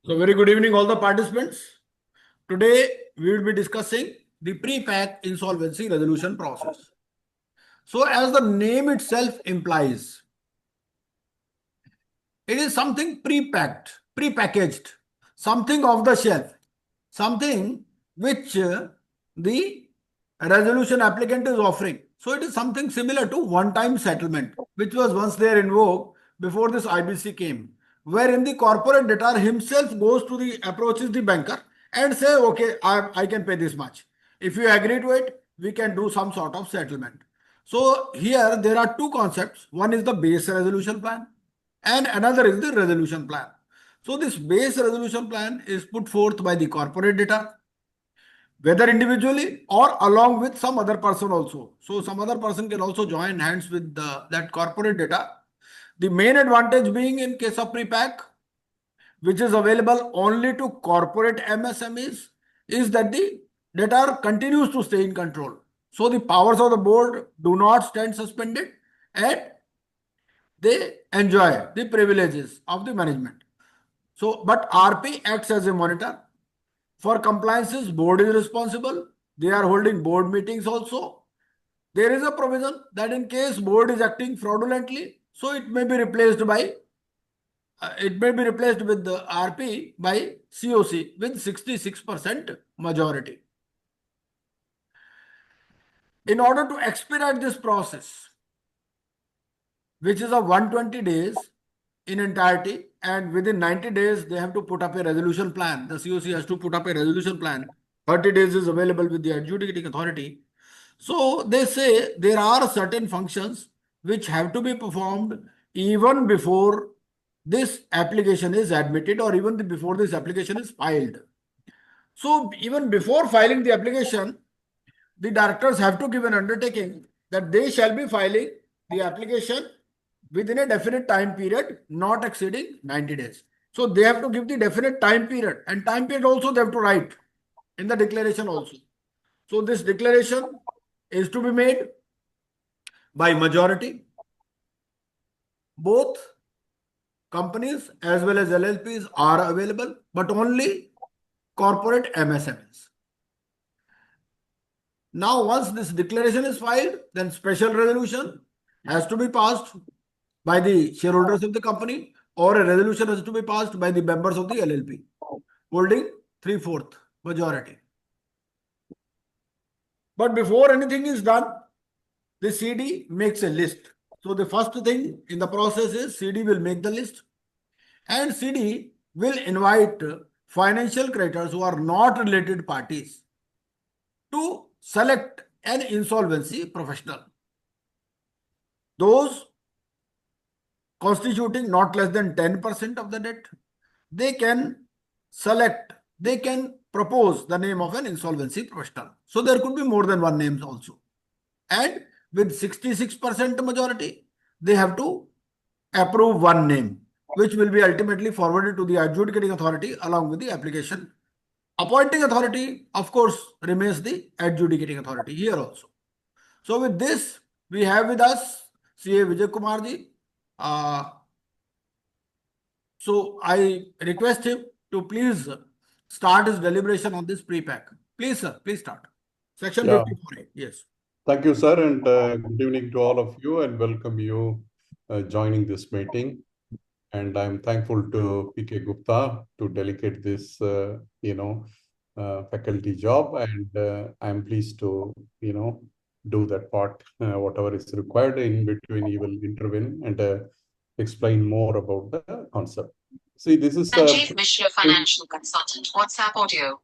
So very good evening all the participants. Today we will be discussing the pre-pack insolvency resolution process. So as the name itself implies, it is something pre-packed, pre-packaged, something off the shelf, something which the resolution applicant is offering. So it is something similar to one-time settlement, which was once there in vogue before this IBC came, wherein the corporate debtor himself goes to the approaches the banker and say, okay, I can pay this much. If you agree to it, we can do some sort of settlement. So here there are two concepts. One is the base resolution plan and another is the resolution plan. So this base resolution plan is put forth by the corporate debtor, whether individually or along with some other person also. So some other person can also join hands with that corporate debtor. The main advantage being in case of pre-pack, which is available only to corporate MSMEs, is that the debtor continues to stay in control. So the powers of the board do not stand suspended and they enjoy the privileges of the management. So, but RP acts as a monitor. For compliances, board is responsible. They are holding board meetings also. There is a provision that in case board is acting fraudulently, so it may be replaced with the RP by COC with 66% majority. In order to expedite this process, which is of 120 days in entirety, and within 90 days, they have to put up a resolution plan. The COC has to put up a resolution plan. 30 days is available with the adjudicating authority. So they say there are certain functions which have to be performed even before this application is admitted or even before this application is filed. So even before filing the application, the directors have to give an undertaking that they shall be filing the application within a definite time period, not exceeding 90 days. So they have to give the definite time period, and time period also they have to write in the declaration also. So this declaration is to be made by majority. Both companies as well as LLPs are available, but only corporate MSMEs. Now, once this declaration is filed, then special resolution has to be passed by the shareholders of the company, or a resolution has to be passed by the members of the LLP, holding 3/4 majority. But before anything is done, the CD makes a list. So the first thing in the process is CD will make the list, and CD will invite financial creditors who are not related parties to select an insolvency professional. Those constituting not less than 10% of the debt, they can propose the name of an insolvency professional. So there could be more than one name also. And with 66% majority, they have to approve one name, which will be ultimately forwarded to the adjudicating authority along with the application. Appointing authority, of course, remains the adjudicating authority here also. So with this, we have with us CA Vijay Kumar ji. So I request him to please start his deliberation on this pre-pack. Please, sir, please start. Section 54A. Yes. Thank you, sir, and good evening to all of you, and welcome you joining this meeting. And I'm thankful to PK Gupta to delegate this, faculty job, and I'm pleased to, do that part, whatever is required in between. He will intervene and explain more about the concept. See, this is Sanjeev Mishra, financial consultant. WhatsApp audio.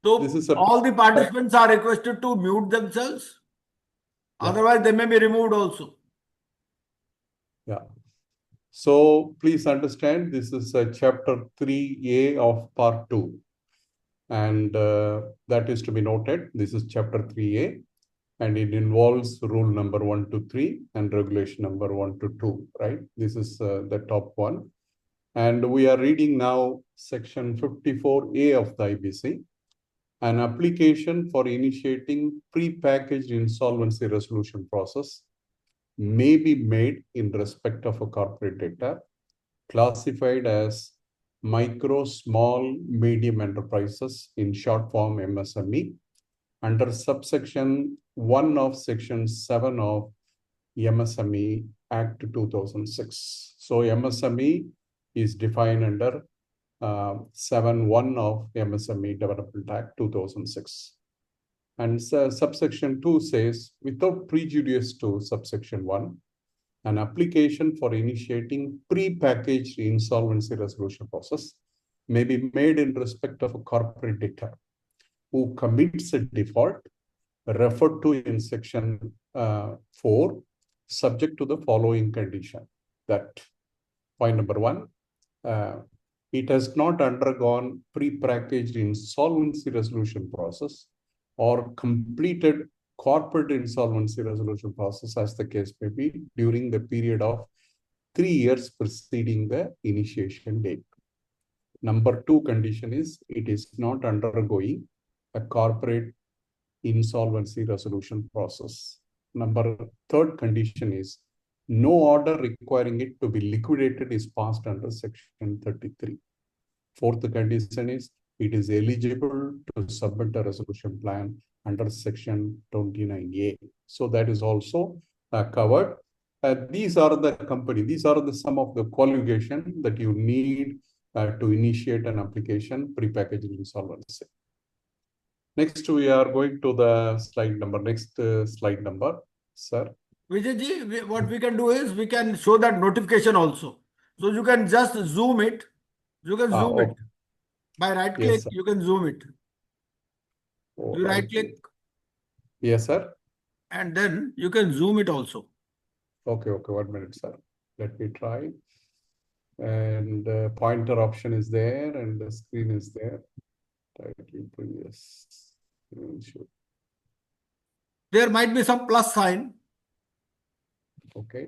So all the participants are requested to mute themselves. Yeah. Otherwise, they may be removed also. Yeah. So please understand, this is chapter 3A of part 2. And that is to be noted. This is chapter 3A. And it involves rule number 1 to 3 and regulation number 1 to 2, right? This is the top one. And we are reading now section 54A of the IBC. An application for initiating pre-packaged insolvency resolution process may be made in respect of a corporate debtor classified as micro, small, medium enterprises, in short form MSME, under subsection 1 of section 7 of MSME Act 2006. So MSME is defined under 7.1 of MSME Development Act 2006. And subsection 2 says, without prejudice to subsection 1, an application for initiating pre-packaged insolvency resolution process may be made in respect of a corporate debtor who commits a default referred to in section 4, subject to the following condition. That point number 1, it has not undergone pre-packaged insolvency resolution process or completed corporate insolvency resolution process, as the case may be, during the period of 3 years preceding the initiation date. Number 2 condition is it is not undergoing a corporate insolvency resolution process. Number 3rd condition is no order requiring it to be liquidated is passed under section 33. 4th condition is it is eligible to submit a resolution plan under section 29A. So that is also covered. These are the some of the qualification that you need to initiate an application pre-packaged insolvency. Next, we are going to the slide number. Next slide number, sir. Vijay, what we can do is we can show that notification also. So you can just zoom it. You can zoom it. By right click, Yes, you can zoom it. oh, You right click. Yes, sir. And then you can zoom it also. Okay, 1 minute, sir. Let me try. And pointer option is there and the screen is there. Title previous. There might be some plus sign. Okay.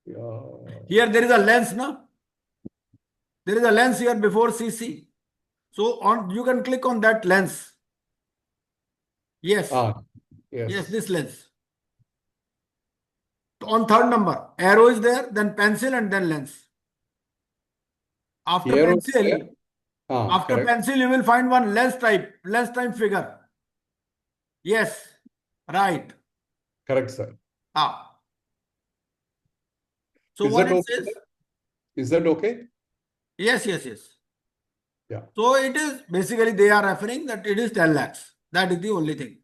Yeah. Here there is a lens, no? There is a lens here before CC. So you can click on that lens. Yes. Yes. Yes, this lens. On 3rd number, arrow is there, then pencil and then lens. After pencil, pencil, you will find one lens type figure. Yes, right. Correct, sir. So what it says? Is that okay? Yes. Yeah. So it is basically they are referring that it is 10 lakhs. That is the only thing.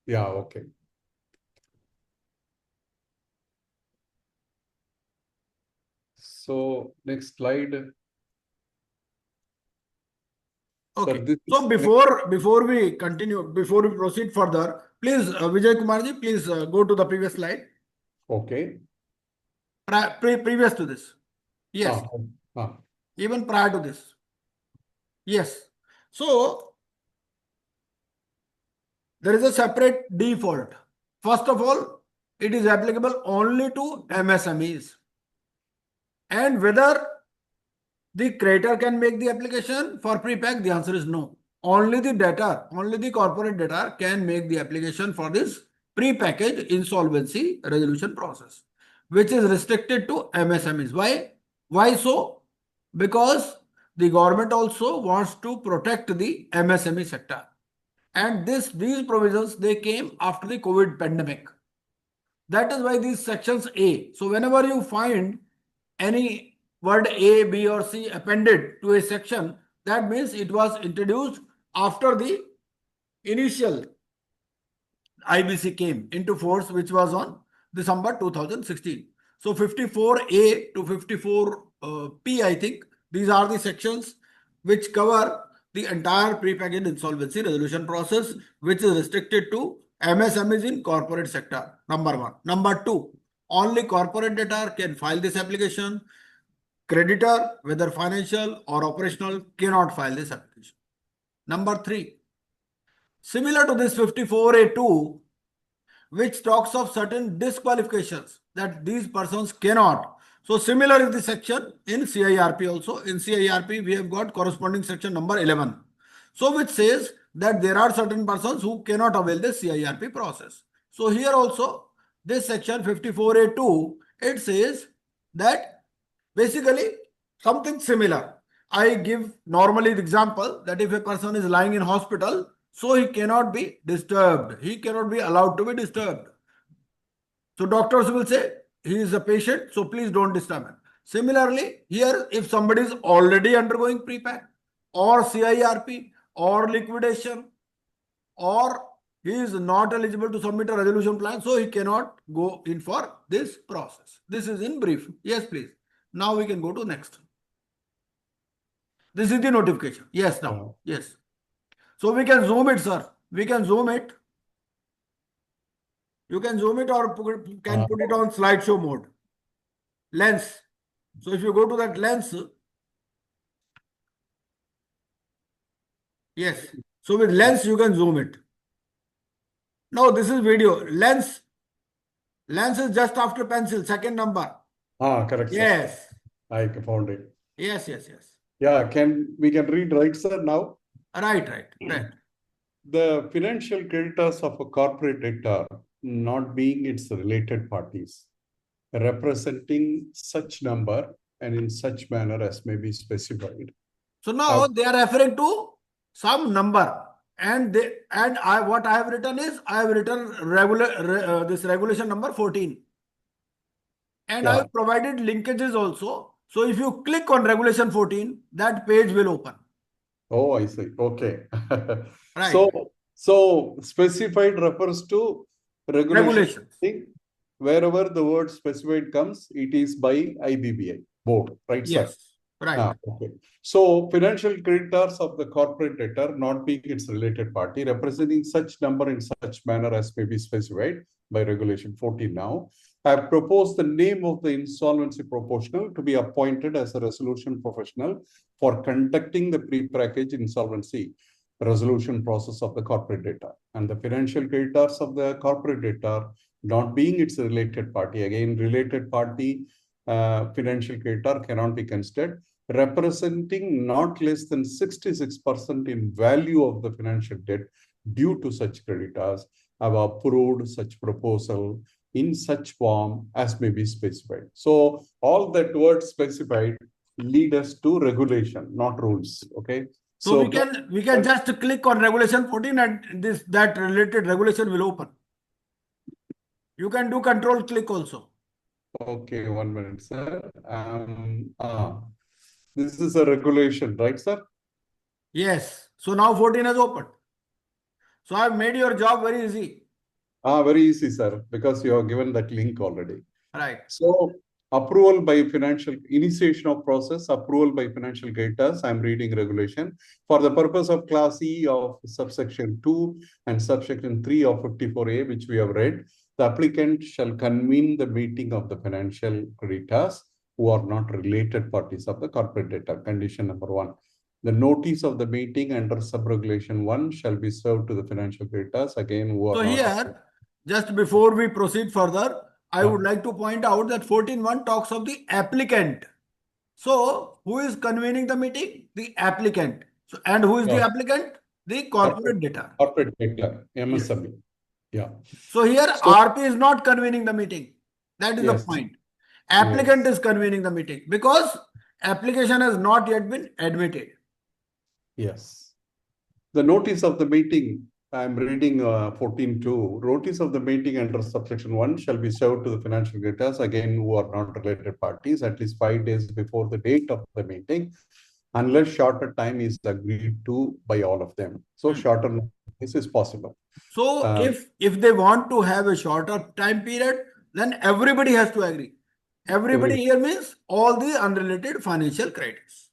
Yeah, okay. So next slide. Okay. So before we continue, before we proceed further, please Vijay Kumarji, please go to the previous slide. Okay. Previous to this. Yes. Even prior to this. Yes. So there is a separate default. First of all, it is applicable only to MSMEs. And whether the creditor can make the application for pre-pack, the answer is no. Only the debtor, only the corporate debtor can make the application for this pre-packaged insolvency resolution process, which is restricted to MSMEs. Why? Why so? Because the government also wants to protect the MSME sector. And these provisions, they came after the COVID pandemic. That is why these sections A. So whenever you find any word A, B or C appended to a section, that means it was introduced after the initial IBC came into force, which was on December 2016. So 54A to 54P, I think, these are the sections which cover the entire pre-packaged insolvency resolution process, which is restricted to MSMEs in corporate sector. Number 1. Number 2, only corporate debtor can file this application. Creditor, whether financial or operational, cannot file this application. Number 3, similar to this 54A2, which talks of certain disqualifications that these persons cannot. So similar is the section in CIRP also. In CIRP, we have got corresponding section number 11. So which says that there are certain persons who cannot avail the CIRP process. So here also this section 54A2, it says that basically something similar. I give normally the example that if a person is lying in hospital, so he cannot be disturbed. He cannot be allowed to be disturbed. So doctors will say he is a patient, so please don't disturb him. Similarly, here if somebody is already undergoing pre-pack or CIRP or liquidation, or he is not eligible to submit a resolution plan, so he cannot go in for this process. This is in brief. Yes, please. Now we can go to next. This is the notification. Yes, now. Yes. So we can zoom it, sir. We can zoom it. You can zoom it or put it on slideshow mode. Lens. So if you go to that lens, yes. So with lens, you can zoom it. No, this is video. Lens. Lens is just after pencil, second number. Correct, sir. Yes. I found it. Yes, yes, yes. Yeah, we can read, right, sir, now? Right. The financial creditors of a corporate debtor not being its related parties, representing such number and in such manner as may be specified. So now they are referring to some number, and what I have written is I have written this regulation number 14, and I have provided linkages also. So if you click on regulation 14, that page will open. Oh, I see. Okay. Right. So specified refers to regulation. Regulations. Wherever the word specified comes, it is by IBBI board, right, sir? Yes. Right. Okay. So financial creditors of the corporate debtor not being its related party, representing such number in such manner as may be specified by regulation 14 now, have proposed the name of the insolvency proportional to be appointed as a resolution professional for conducting the pre-package insolvency resolution process of the corporate debtor. And the financial creditors of the corporate debtor not being its related party, again, related party financial creditor cannot be considered, representing not less than 66% in value of the financial debt due to such creditors, have approved such proposal in such form as may be specified. So all that word specified lead us to regulation, not rules. Okay. So we can just click on regulation 14 and that related regulation will open. You can do control click also. Okay, 1 minute, sir. This is a regulation, right, sir? Yes. So now 14 has opened. So I have made your job very easy. Very easy, sir, because you have given that link already. Right. So approval by financial initiation of process, approval by financial creditors. I'm reading regulation for the purpose of class E of subsection 2 and subsection 3 of 54A, which we have read. The applicant shall convene the meeting of the financial creditors who are not related parties of the corporate debtor. Condition number 1. The notice of the meeting under sub-regulation 1 shall be served to the financial creditors, again, who are so not. Here, just before we proceed further, I would like to point out that 14.1 talks of the applicant. So who is convening the meeting? The applicant. So, and who is the applicant? The corporate debtor. Corporate debtor, MSME. Yeah. So here RP is not convening the meeting. That is the point. Applicant is convening the meeting because application has not yet been admitted. Yes. The notice of the meeting, I'm reading 14.2. Notice of the meeting under subsection 1 shall be served to the financial creditors, again, who are not related parties, at least 5 days before the date of the meeting, unless shorter time is agreed to by all of them. So shorter notice is possible. So if they want to have a shorter time period, then everybody has to agree. Everybody here means all the unrelated financial creditors.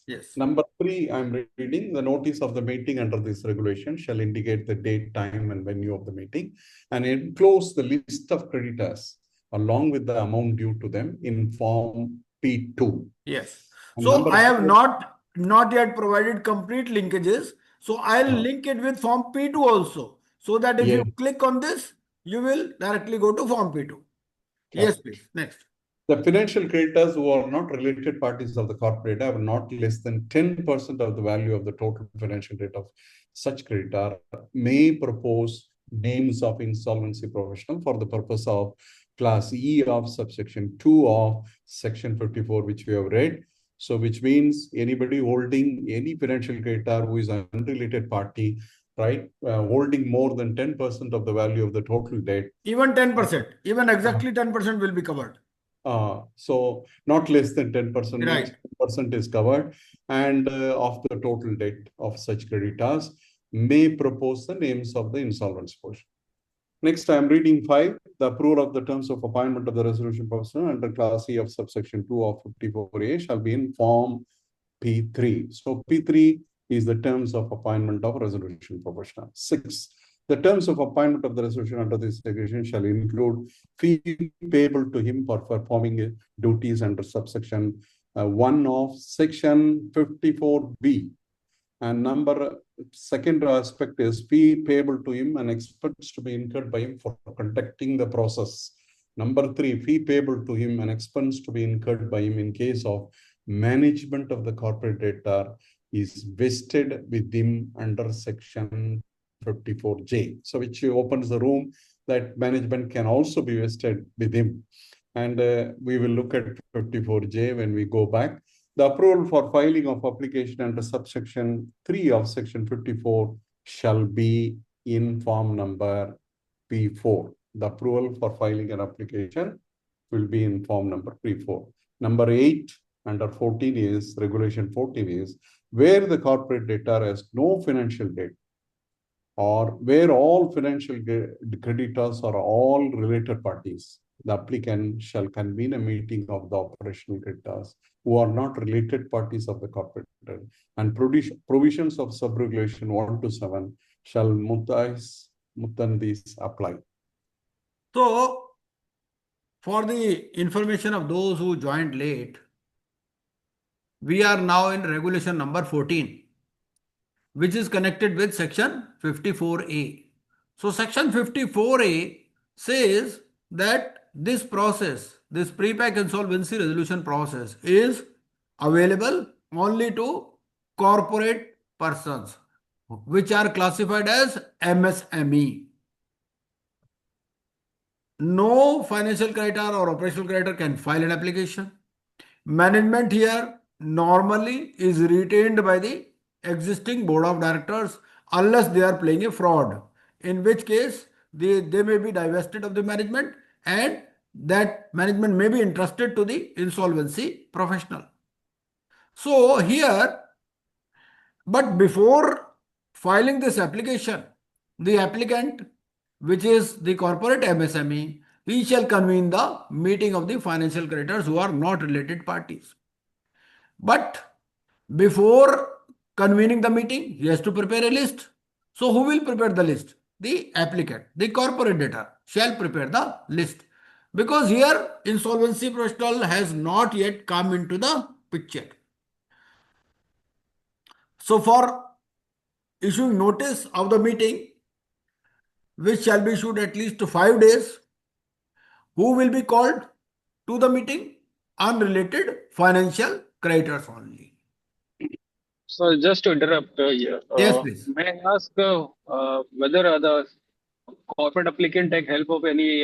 Yes. Number 3, I'm reading the notice of the meeting under this regulation shall indicate the date, time, and venue of the meeting and enclose the list of creditors along with the amount due to them in form P2. Yes. So I have not yet provided complete linkages. So I'll link it with form P2 also. So that if you click on this, you will directly go to form P2. Yes, please. Next. The financial creditors who are not related parties of the corporate have not less than 10% of the value of the total financial debt of such creditor may propose names of insolvency professional for the purpose of class E of subsection 2 of section 54, which we have read. So which means anybody holding any financial creditor who is an unrelated party, right, holding more than 10% of the value of the total debt. Even 10%, even exactly 10% will be covered. So not less than 10%, Right. means 10% is covered, and of the total debt of such creditors may propose the names of the insolvency portion. Next, I am reading 5. The approval of the terms of appointment of the resolution professional under class E of subsection 2 of 54A shall be in form P3. So P3 is the terms of appointment of resolution professional. 6. The terms of appointment of the resolution under this regulation shall include fee payable to him for performing duties under subsection 1 of section 54B. And second aspect is fee payable to him and expense to be incurred by him for conducting the process. Number 3, fee payable to him and expense to be incurred by him in case of management of the corporate debtor is vested with him under section 54J. So which opens the room that management can also be vested with him. And we will look at 54J when we go back. The approval for filing of application under subsection 3 of section 54 shall be in form number P4. The approval for filing an application will be in form number P4. Number 8 under 14 is, regulation 14 is, where the corporate debtor has no financial debt, or where all financial creditors are all related parties, the applicant shall convene a meeting of the operational creditors who are not related parties of the corporate debt, and provisions of sub-regulation 1 to 7 shall mutandis apply. So, for the information of those who joined late, we are now in regulation number 14, which is connected with section 54A. So section 54A says that this process, this pre-pack insolvency resolution process, is available only to corporate persons, which are classified as MSME. No financial creditor or operational creditor can file an application. Management here normally is retained by the existing board of directors unless they are playing a fraud, in which case they may be divested of the management and that management may be entrusted to the insolvency professional. So here, but before filing this application, the applicant, which is the corporate MSME, he shall convene the meeting of the financial creditors who are not related parties. But before convening the meeting, he has to prepare a list. So who will prepare the list? The applicant, the corporate debtor shall prepare the list. Because here insolvency professional has not yet come into the picture. So for issuing notice of the meeting, which shall be issued at least 5 days, who will be called to the meeting? Unrelated financial creditors only. So just to interrupt here, Yes, please. may I ask whether the corporate applicant take help of any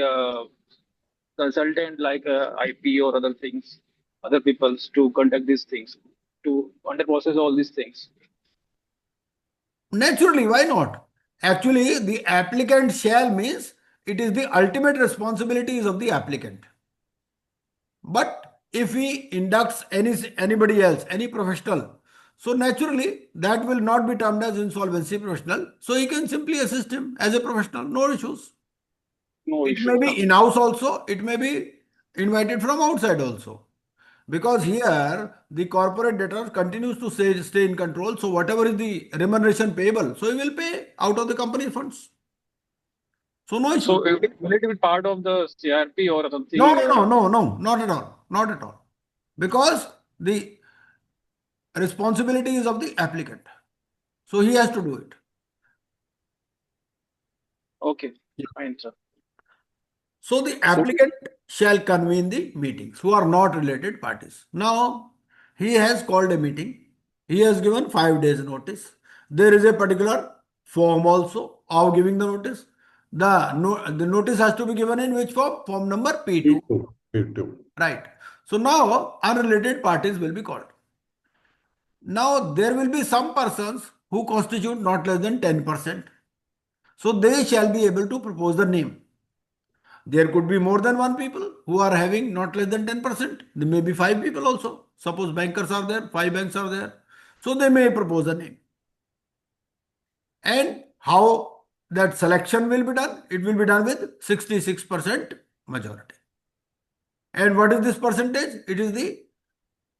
consultant like IP or other things, other peoples to conduct these things, to under process all these things? Naturally, why not? Actually, the applicant shall means it is the ultimate responsibilities of the applicant. But if he inducts anybody else, any professional, so naturally that will not be termed as insolvency professional. So he can simply assist him as a professional, no issues. No It issue. may be in-house also, it may be invited from outside also. Because here the corporate debtor continues to stay in control. So whatever is the remuneration payable, so he will pay out of the company funds. So no issue. So will it be part of the CRP or something? No, not at all. Not at all. Because the responsibility is of the applicant. So he has to do it. Okay, fine, sir. So the applicant shall convene the meetings who are not related parties. Now, he has called a meeting. He has given 5 days notice. There is a particular form also of giving the notice. the notice has to be given in which form? Form number P2. P2. P2. Right. So now unrelated parties will be called. Now there will be some persons who constitute not less than 10%. So they shall be able to propose the name. There could be more than one people who are having not less than 10%. There may be five people also. Suppose bankers are there, five banks are there. So they may propose a name. And how that selection will be done? It will be done with 66% majority. And what is this percentage? It is the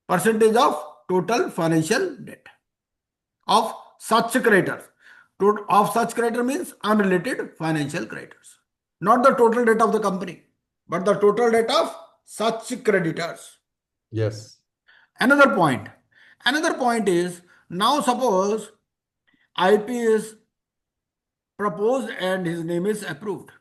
percentage of total financial debt of such creditors. Of such creditor means unrelated financial creditors. Not the total debt of the company, but the total debt of such creditors. Yes. Another point. Another point is, now suppose IP is proposed and his name is approved.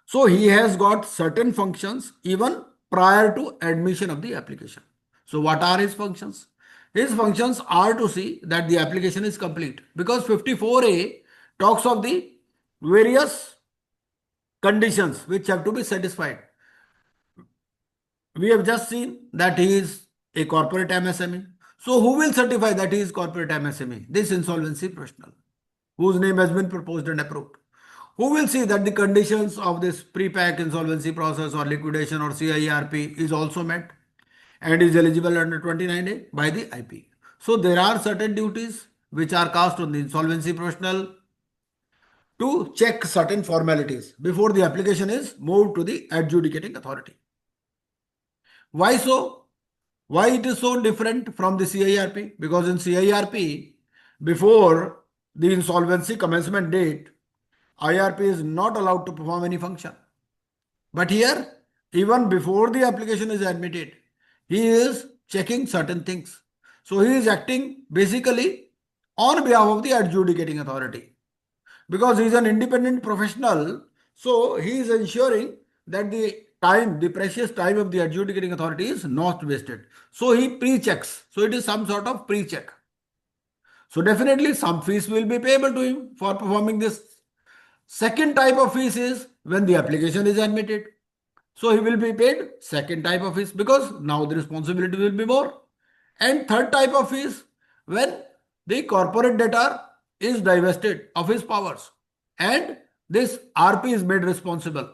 So he has got certain functions even prior to admission of the application. So what are his functions? His functions are to see that the application is complete, because 54A talks of the various conditions which have to be satisfied. We have just seen that he is a corporate MSME. So who will certify that he is corporate MSME? This insolvency professional whose name has been proposed and approved. Who will see that the conditions of this pre-pack insolvency process or liquidation or CIRP is also met and is eligible under 29A by the IP. So there are certain duties which are cast on the insolvency professional to check certain formalities before the application is moved to the adjudicating authority. Why so? Why it is so different from the CIRP? Because in CIRP, before the insolvency commencement date, IRP is not allowed to perform any function. But here, even before the application is admitted, he is checking certain things. So he is acting basically on behalf of the adjudicating authority. Because he is an independent professional, so he is ensuring that the time, the precious time of the adjudicating authority is not wasted. So he pre-checks. So it is some sort of pre-check. So definitely some fees will be payable to him for performing this. Second type of fees is when the application is admitted. So he will be paid second type of fees, because now the responsibility will be more. And third type of fees when the corporate debtor is divested of his powers and this RP is made responsible.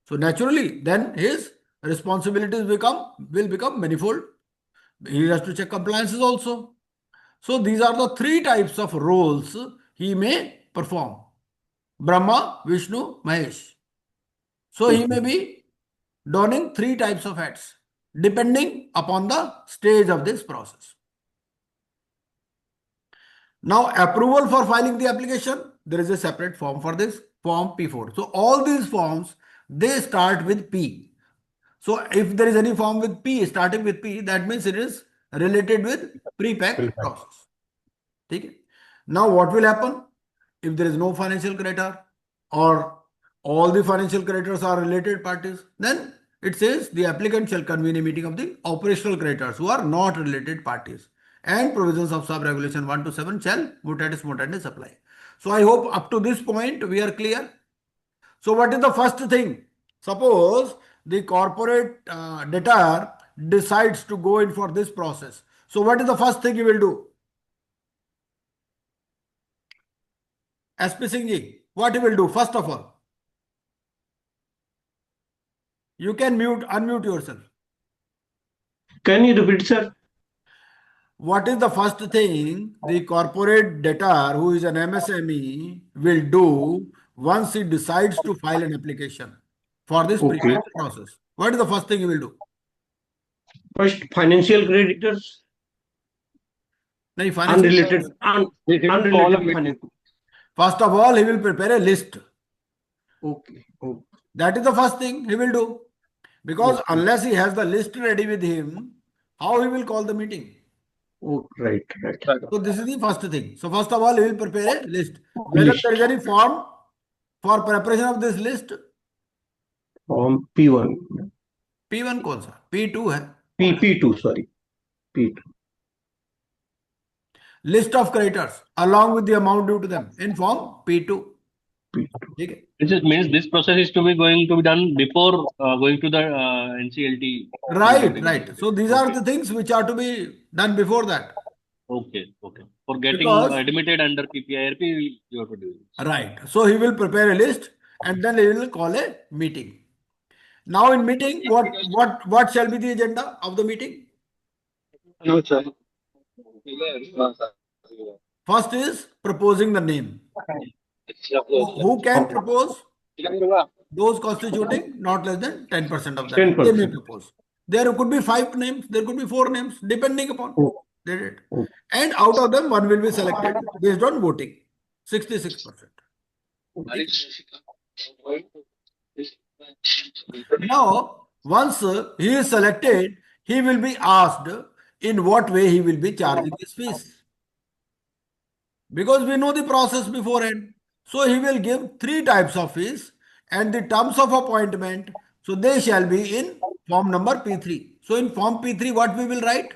So naturally then his responsibilities will become manifold. He has to check compliances also. So these are the three types of roles he may perform. Brahma, Vishnu, Mahesh. So he may be donning three types of hats depending upon the stage of this process. Now approval for filing the application, there is a separate form for this, form P4. So all these forms, they start with P. So if there is any form with P, starting with P, that means it is related with pre-pack process. Okay? Now what will happen if there is no financial creditor or all the financial creditors are related parties? Then it says the applicant shall convene a meeting of the operational creditors who are not related parties, and provisions of sub-regulation 1 to 7 shall mutatis mutandis apply. So I hope up to this point we are clear. So what is the first thing? Suppose the corporate debtor decides to go in for this process. So what is the first thing he will do? SP Singh ji, what he will do first of all? You can unmute yourself. Can you repeat, sir? What is the first thing the corporate debtor who is an MSME will do once he decides to file an application for this Okay. process? What is the first thing he will do? First, financial creditors, No, financial. unrelated, He will call a unrelated meeting. financial. First of all, he will prepare a list. Okay. Okay. That is the first thing he will do. Because Okay. unless he has the list ready with him, how he will call the meeting? Oh, right. Right. So this is the first thing. So first of all, he will prepare a list. Whether List. there is any form for preparation of this list, Form P1. P1 कौन सा? P2 है. P2, sorry. P2. List of creditors along with the amount due to them in form P2. ठीक है? It means this process is to be going to be done before going to the NCLT. Right. So these are Okay. the things which are to be done before that. Okay. For getting Because- admitted under PPIRP, you have to do it. Right. So he will prepare a list and then he will call a meeting. Now in meeting, what shall be the agenda of the meeting? No, sir. First is proposing the name. Who can propose? Those constituting not less than 10% of that. 10%. They may propose. There could be 5 names, there could be 4 names, depending upon. Oh. They did. Oh. And out of them, one will be selected based on voting. 66%. Now, once he is selected, he will be asked in what way he will be charging his fees. Because we know the process beforehand. So he will give 3 types of fees and the terms of appointment. So they shall be in form number P3. So in form P3, what we will write?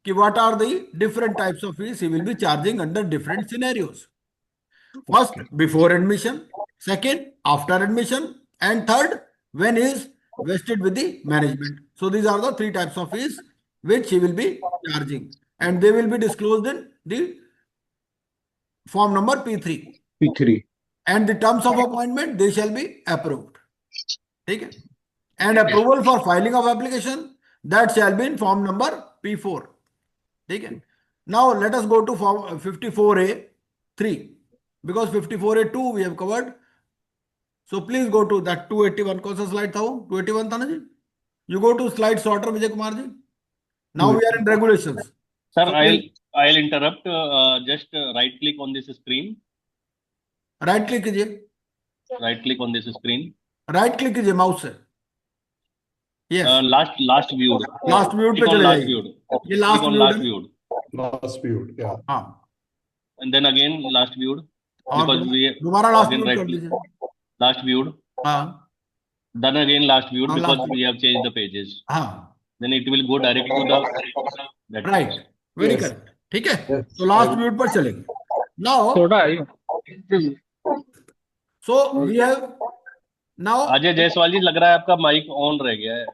Ki what are the different types of fees he will be charging under different scenarios. First, before admission. Second, after admission. And third, when he is vested with the management. So these are the 3 types of fees which he will be charging. And they will be disclosed in the form number P3. P3. And the terms of appointment, they shall be approved. Okay? And approval for filing of application, that shall be in form number P4. Okay? Now let us go to form 54A3. Because 54A2 we have covered. So please go to that 281. कौन सा slide था वो? 281 था ना जी? You go to slide sorter, Vijay Kumar ji. Now we are in regulations. Sir, So I'll interrupt. Just right click on this screen. right click कीजिए. Right click on this screen. Right click कीजिए mouse से. Yes. Last viewed. Last viewed पे Click on चले last जाइए. viewed. ये Click last on viewed last है. viewed. Last viewed, yeah. हाँ. And then again last viewed. और Because we दोबारा last again viewed right कर click. दीजिए. Last viewed. हाँ. Then again last viewed हाँ, because last we have changed the pages. हाँ. Then it will go direct to the that Right. page. Very Yes. correct. ठीक है? Yes. तो last viewed पर चलेंगे. Now, so we have now. Ajay Jaiswal जी लग रहा है आपका माइक ऑन रह गया है.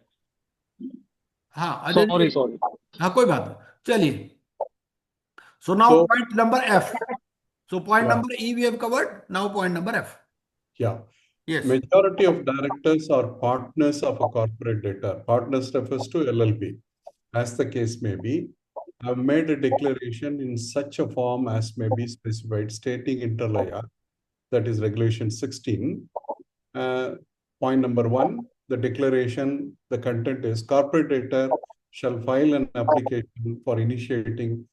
हाँ अजय जी. Sorry. हाँ कोई बात नहीं. चलिए. So now So- point number F. So point Yeah. number E we have covered. Now point number F. Yeah. Yes. Majority of directors are partners of a corporate debtor. Partners refers to LLP. As the case may be, have made a declaration in such a form as may be specified, stating inter alia, that is regulation 16. Point number 1, the declaration, the content is corporate debtor shall file an application for initiating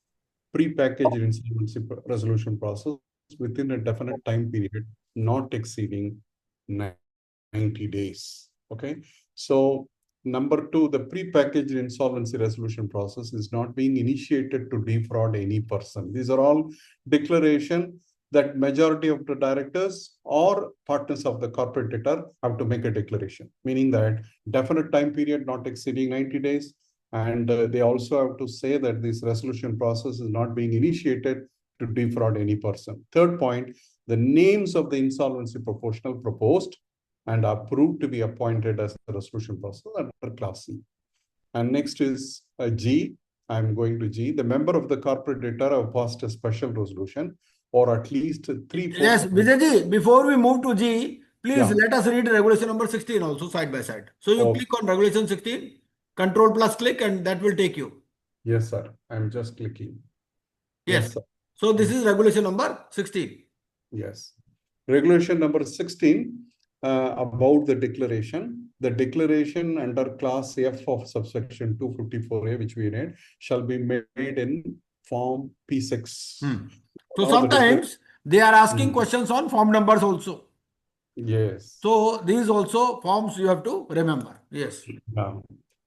pre-packaged insolvency resolution process within a definite time period, not exceeding 90 days. Okay. So number 2, the pre-packaged insolvency resolution process is not being initiated to defraud any person. These are all declaration that majority of the directors or partners of the corporate debtor have to make a declaration, meaning that definite time period not exceeding 90 days. And they also have to say that this resolution process is not being initiated to defraud any person. Third point, the names of the insolvency professional proposed and approved to be appointed as the resolution process under class C. And next is G. I'm going to G. The member of the corporate debtor have passed a special resolution or at least 3/4. Yes, Vijay ji, before we move to G, please Yeah. let us read regulation number 16 also side by side. So you Okay. click on regulation 16, control plus click, and that will take you. Yes, sir. I'm just clicking. Yes. sir. So this is regulation number 16. Yes. Regulation number 16 about the declaration. The declaration under class F of subsection 254A, which we read, shall be made in form P6. So Now the sometimes they are asking Hmm. questions on form numbers also. Yes. So these also forms you have to remember. Yes. Yeah.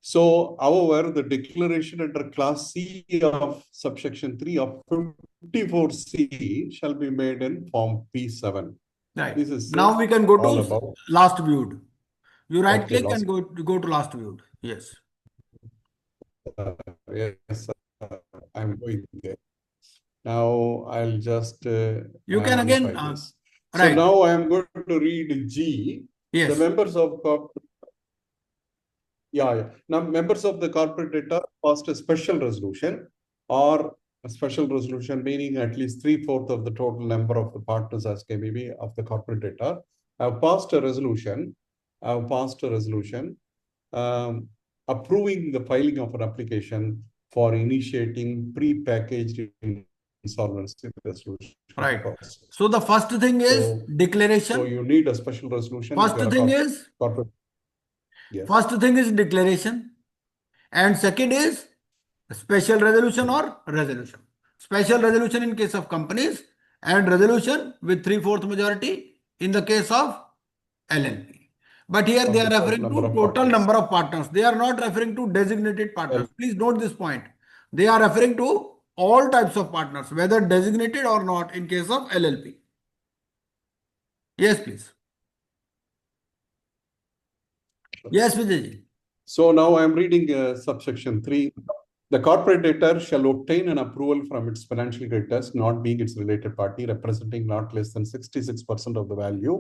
So, however, the declaration under class C of subsection 3 of 54C shall be made in form P7. Right. This is Now we can go all to about. last viewed. You right Okay, click and go to last viewed. Yes. Yes, I'm going there. Now I'll just You can modify again this. So Right. now I am going to read G. Yes. The members of Now, members of the corporate debtor passed a special resolution, or a special resolution meaning at least 3/4 of the total number of the partners as KBB of the corporate debtor have passed a resolution. Approving the filing of an application for initiating pre-packaged insolvency resolution Right. process. So the first thing is So declaration. you need a special resolution. First thing is corporate. Yes. First thing is declaration, and second is special resolution or resolution. Special resolution in case of companies, and resolution with 3/4 majority in the case of LLP. But here they are referring to total number of partners. They are not referring to designated partners. Please note this point. They are referring to all types of partners, whether designated or not in case of LLP. Yes, please. Yes, Vijay. So now I am reading subsection 3. The corporate debtor shall obtain an approval from its financial creditors, not being its related party, representing not less than 66% of the value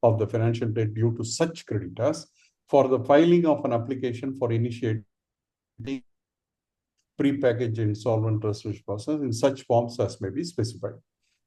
of the financial debt due to such creditors, for the filing of an application for initiating pre-packaged insolvent resolution process in such forms as may be specified.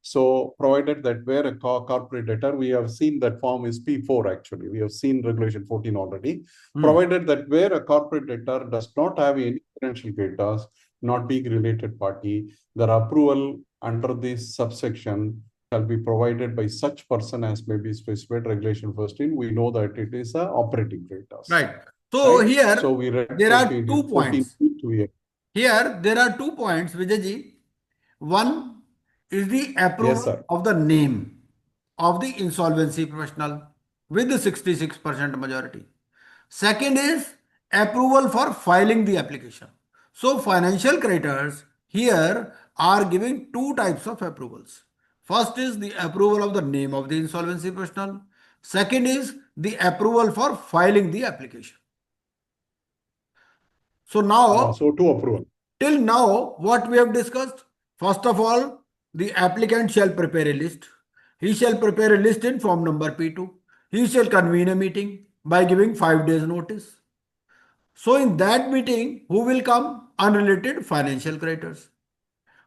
So provided that where a corporate debtor, we have seen that form is P4 actually. We have seen regulation 14 already. Provided that where a corporate debtor does not have any financial creditors, not being related party, their approval under this subsection shall be provided by such person as may be specified. Regulation 15, we know that it is a operating creditors. Right. So Right? here So we read there are 14, 2 points. 14 Here there are 2 points, Vijayji. One is the approval Yes, sir. of the name of the insolvency professional with the 66% majority. Second is approval for filing the application. So financial creditors here are giving 2 types of approvals. First is the approval of the name of the insolvency professional. Second is the approval for filing the application. So now, so 2 approval. Till now, what we have discussed, first of all, the applicant shall prepare a list. He shall prepare a list in form number P2. He shall convene a meeting by giving 5 days notice. So in that meeting, who will come? Unrelated financial creditors.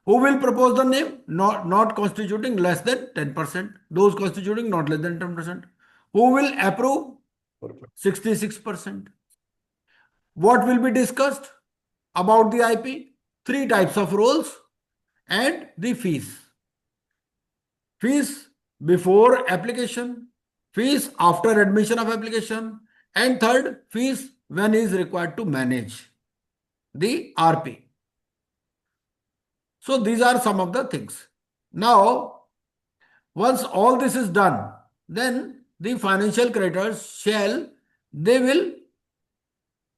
Who will propose the name? Not constituting less than 10%. Those constituting not less than 10%. Who will approve? 66%. What will be discussed about the IP? 3 types of roles and the fees. Fees before application, fees after admission of application, and third, fees when is required to manage the RP. So these are some of the things. Now, once all this is done, then the financial creditors they will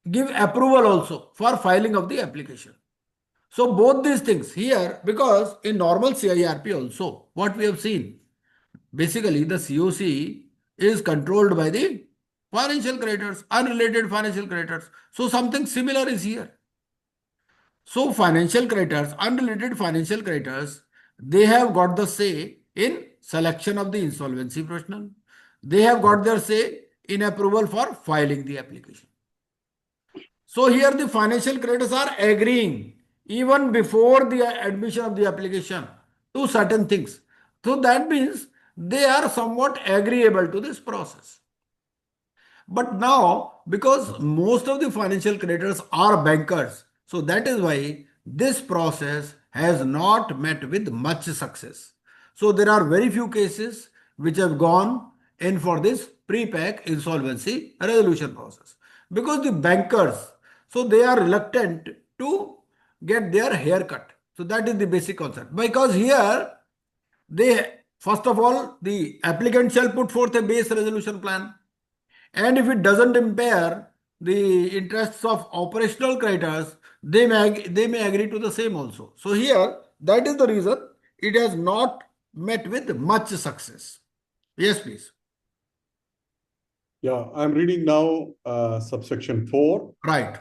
give approval also for filing of the application. So both these things here, because in normal CIRP also, what we have seen, basically the COC is controlled by the financial creditors, unrelated financial creditors. So something similar is here. So financial creditors, unrelated financial creditors, they have got the say in selection of the insolvency professional. They have got their say in approval for filing the application. So here the financial creditors are agreeing even before the admission of the application to certain things. So that means they are somewhat agreeable to this process. But now, because most of the financial creditors are bankers, so that is why this process has not met with much success. So there are very few cases which have gone in for this pre-pack insolvency resolution process. Because the bankers, so they are reluctant to get their hair cut. So that is the basic concept. Because here, first of all, the applicant shall put forth a base resolution plan. And if it doesn't impair the interests of operational creditors, they may agree to the same also. So here, that is the reason it has not met with much success. Yes, please. Yeah, I'm reading now subsection 4. Right.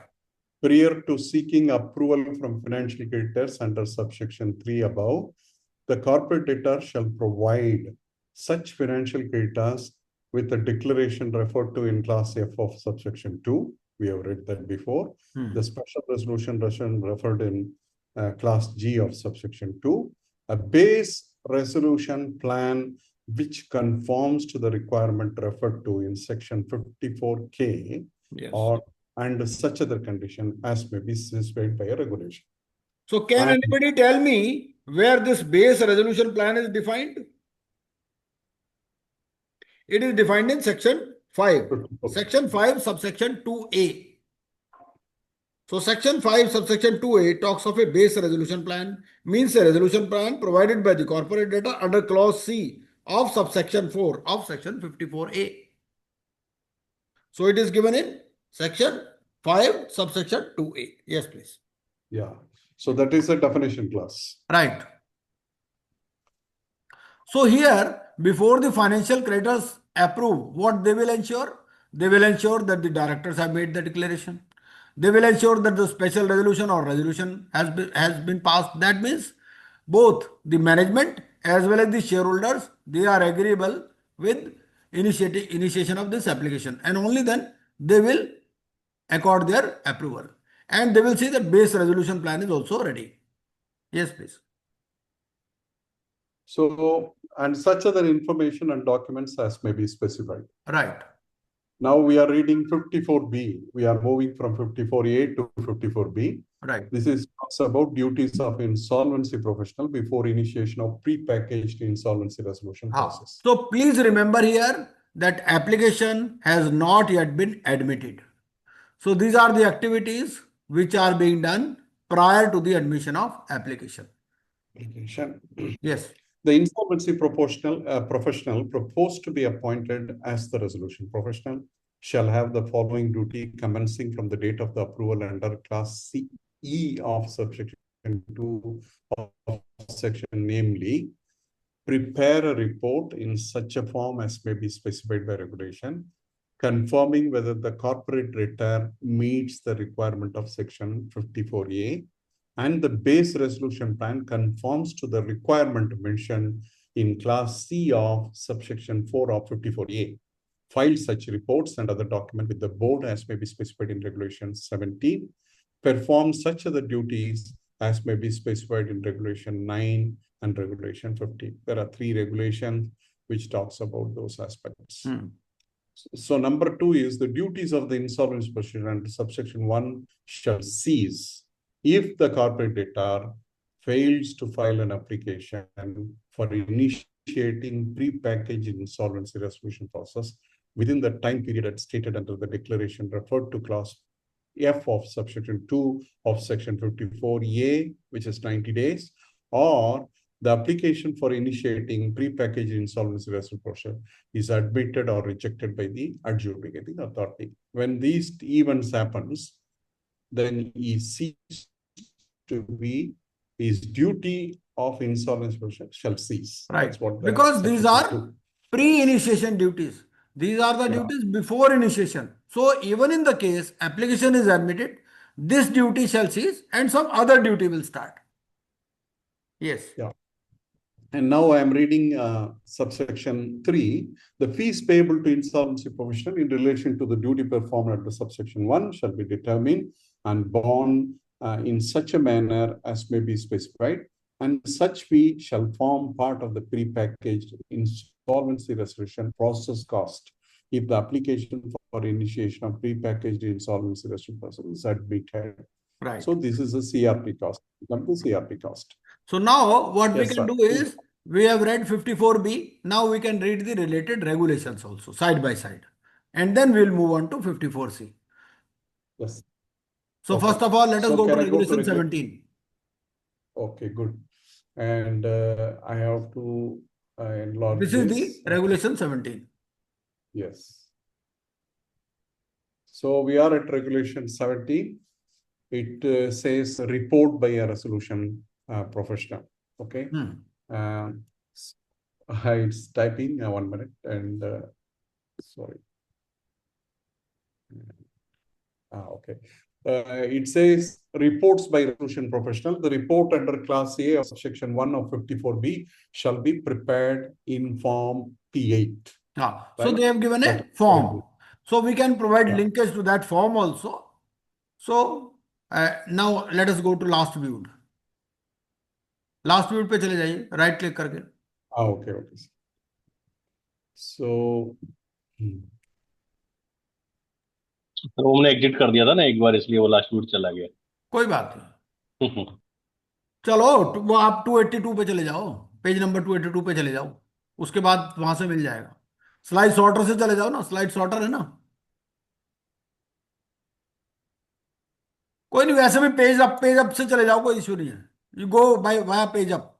Prior to seeking approval from financial creditors under subsection 3 above, the corporate debtor shall provide such financial creditors with the declaration referred to in class F of subsection 2. We have read that before. The special resolution referred in class G of subsection 2. A base resolution plan which conforms to the requirement referred to in section 54K Yes. or and such other condition as may be specified by a regulation. So can And- anybody tell me where this base resolution plan is defined? It is defined in section 5. Section 5, subsection 2A. So section 5, subsection 2A talks of a base resolution plan, means a resolution plan provided by the corporate debtor under clause C of subsection 4 of section 54A. So it is given in section 5, subsection 2A. Yes, please. Yeah. So that is a definition clause. Right. So here, before the financial creditors approve, what they will ensure? They will ensure that the directors have made the declaration. They will ensure that the special resolution or resolution has been passed. That means both the management as well as the shareholders, they are agreeable with initiation of this application, and only then they will accord their approval. And they will see that base resolution plan is also ready. Yes, please. So, and such other information and documents as may be specified. Right. Now we are reading 54B. We are moving from 54A to 54B. Right. This is talks about duties of insolvency professional before initiation of pre-packaged insolvency resolution process. So please remember here that application has not yet been admitted. So these are the activities which are being done prior to the admission of application. Application. Yes. The insolvency professional proposed to be appointed as the resolution professional shall have the following duty commencing from the date of the approval under class CE of subsection 2 of section, namely, prepare a report in such a form as may be specified by regulation, confirming whether the corporate return meets the requirement of section 54A, and the base resolution plan conforms to the requirement mentioned in class C of subsection 4 of 54A. File such reports and other documents with the board as may be specified in regulation 17. Perform such other duties as may be specified in regulation 9 and regulation 15. There are 3 regulations which talks about those aspects. So number 2 is the duties of the insolvency procedure under subsection 1 shall cease if the corporate debtor fails to file an application for initiating pre-packaged insolvency resolution process within the time period as stated under the declaration referred to clause F of subsection 2 of section 54A, which is 90 days, or the application for initiating pre-packaged insolvency resolution process is admitted or rejected by the adjudicating authority. When these events happens, then he ceases to be his duty of insolvency process shall cease. Right. That's what Because these are two. pre-initiation duties. These are the duties before initiation. So even in the case application is admitted, this duty shall cease and some other duty will start. Yes. Yeah. And now I am reading subsection 3. The fees payable to insolvency professional in relation to the duty performed under subsection 1 shall be determined and borne in such a manner as may be specified, and such fee shall form part of the pre-packaged insolvency resolution process cost if the application for initiation of pre-packaged insolvency resolution process is admitted. Right. So this is a CRP cost. Come to CRP cost. So now what we Yes, can sir. do is, we have read 54B. Now we can read the related regulations also side by side. And then we'll move on to 54C. Yes. So Okay. first of all, let us So go to can I go to regulation 17. Okay, good. And I have to enlarge This is the regulation 17. Yes. So we are at regulation 17. It says report by a resolution professional. Okay. It's typing 1 minute and sorry. Okay. It says reports by resolution professional. The report under Class A of Section 1 of 54B shall be prepared in Form P8. So Right. they have given a That- form. So we can provide Yeah. linkage to that form also. So now let us go to last viewed. Last view पे चले जाइए right click करके. Okay, okay. So, तो हमने exit कर दिया था ना एक बार, इसलिए वो लास्ट मिनट चला गया. कोई बात नहीं. चलो वो आप 282 पे चले जाओ, पेज नंबर 282 पे चले जाओ, उसके बाद वहां से मिल जाएगा. स्लाइड सॉर्टर से चले जाओ ना, स्लाइड सॉर्टर है ना. कोई नहीं, वैसे भी पेज अप से चले जाओ, कोई इश्यू नहीं है. You go by via page up.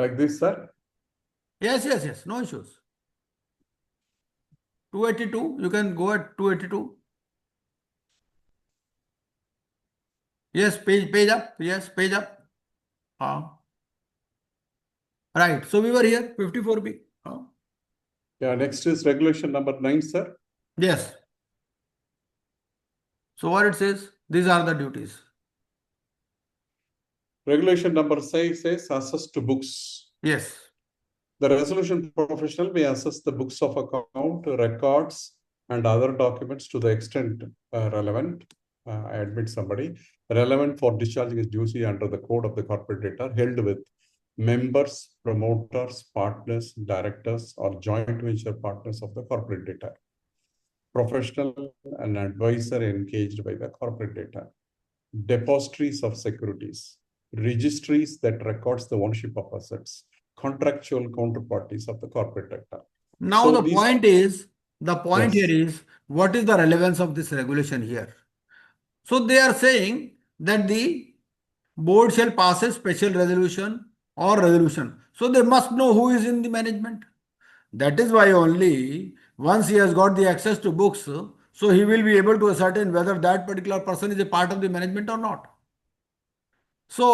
like this, sir? Yes, yes, yes, no issues. 282, you can go at 282. Yes, page up. Yes, page up. Right. So we were here, 54B. Yeah, next is regulation number 9, sir. Yes. So what it says, these are the duties. Regulation number 6 says access to books. Yes. The resolution professional may assess the books of account, records, and other documents to the extent relevant. I admit somebody relevant for discharging his duty under the code of the corporate data held with members, promoters, partners, directors, or joint venture partners of the corporate data. Professional and advisor engaged by the corporate data. Depositories of securities. Registries that records the ownership of assets. Contractual counterparties of the corporate data. Now So the these- point Yes. here is, what is the relevance of this regulation here? So they are saying that the board shall pass a special resolution or resolution. So they must know who is in the management. That is why only once he has got the access to books, so he will be able to ascertain whether that particular person is a part of the management or not. So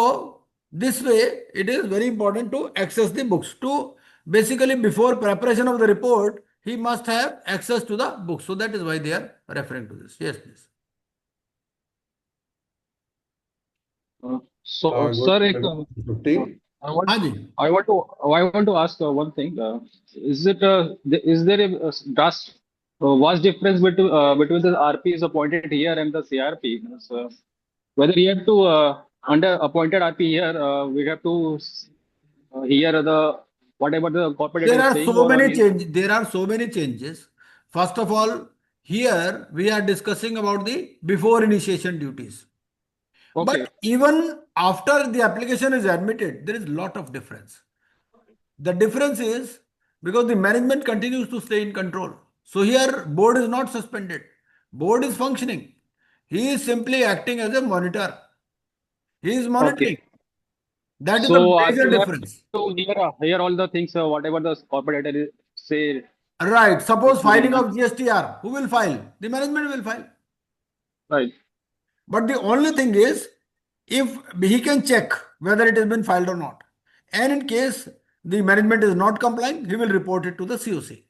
this way, it is very important to access the books. To basically, before preparation of the report, he must have access to the books. So that is why they are referring to this. Yes, please. So, Good. sir, 15. I want, हाँ जी. I want to ask one thing. Is there a vast difference between the RPs appointed here and the CRP? Whether you have to under appointed RP here, we have to hear whatever the corporate There data is are saying, so or many changes. There are so many changes. First of all, here we are discussing about the before initiation duties. Okay. But even after the application is admitted, there is a lot of difference. The difference is because the management continues to stay in control. So here board is not suspended. Board is functioning. He is simply acting as a monitor. He is monitoring. Okay. That is So the RP major will have difference. to hear all the things, whatever the corporate data say. Right. Suppose Within filing the- of GSTR, who will file? The management will file. Right. But the only thing is, if he can check whether it has been filed or not. And in case the management is not complying, he will report it to the COC.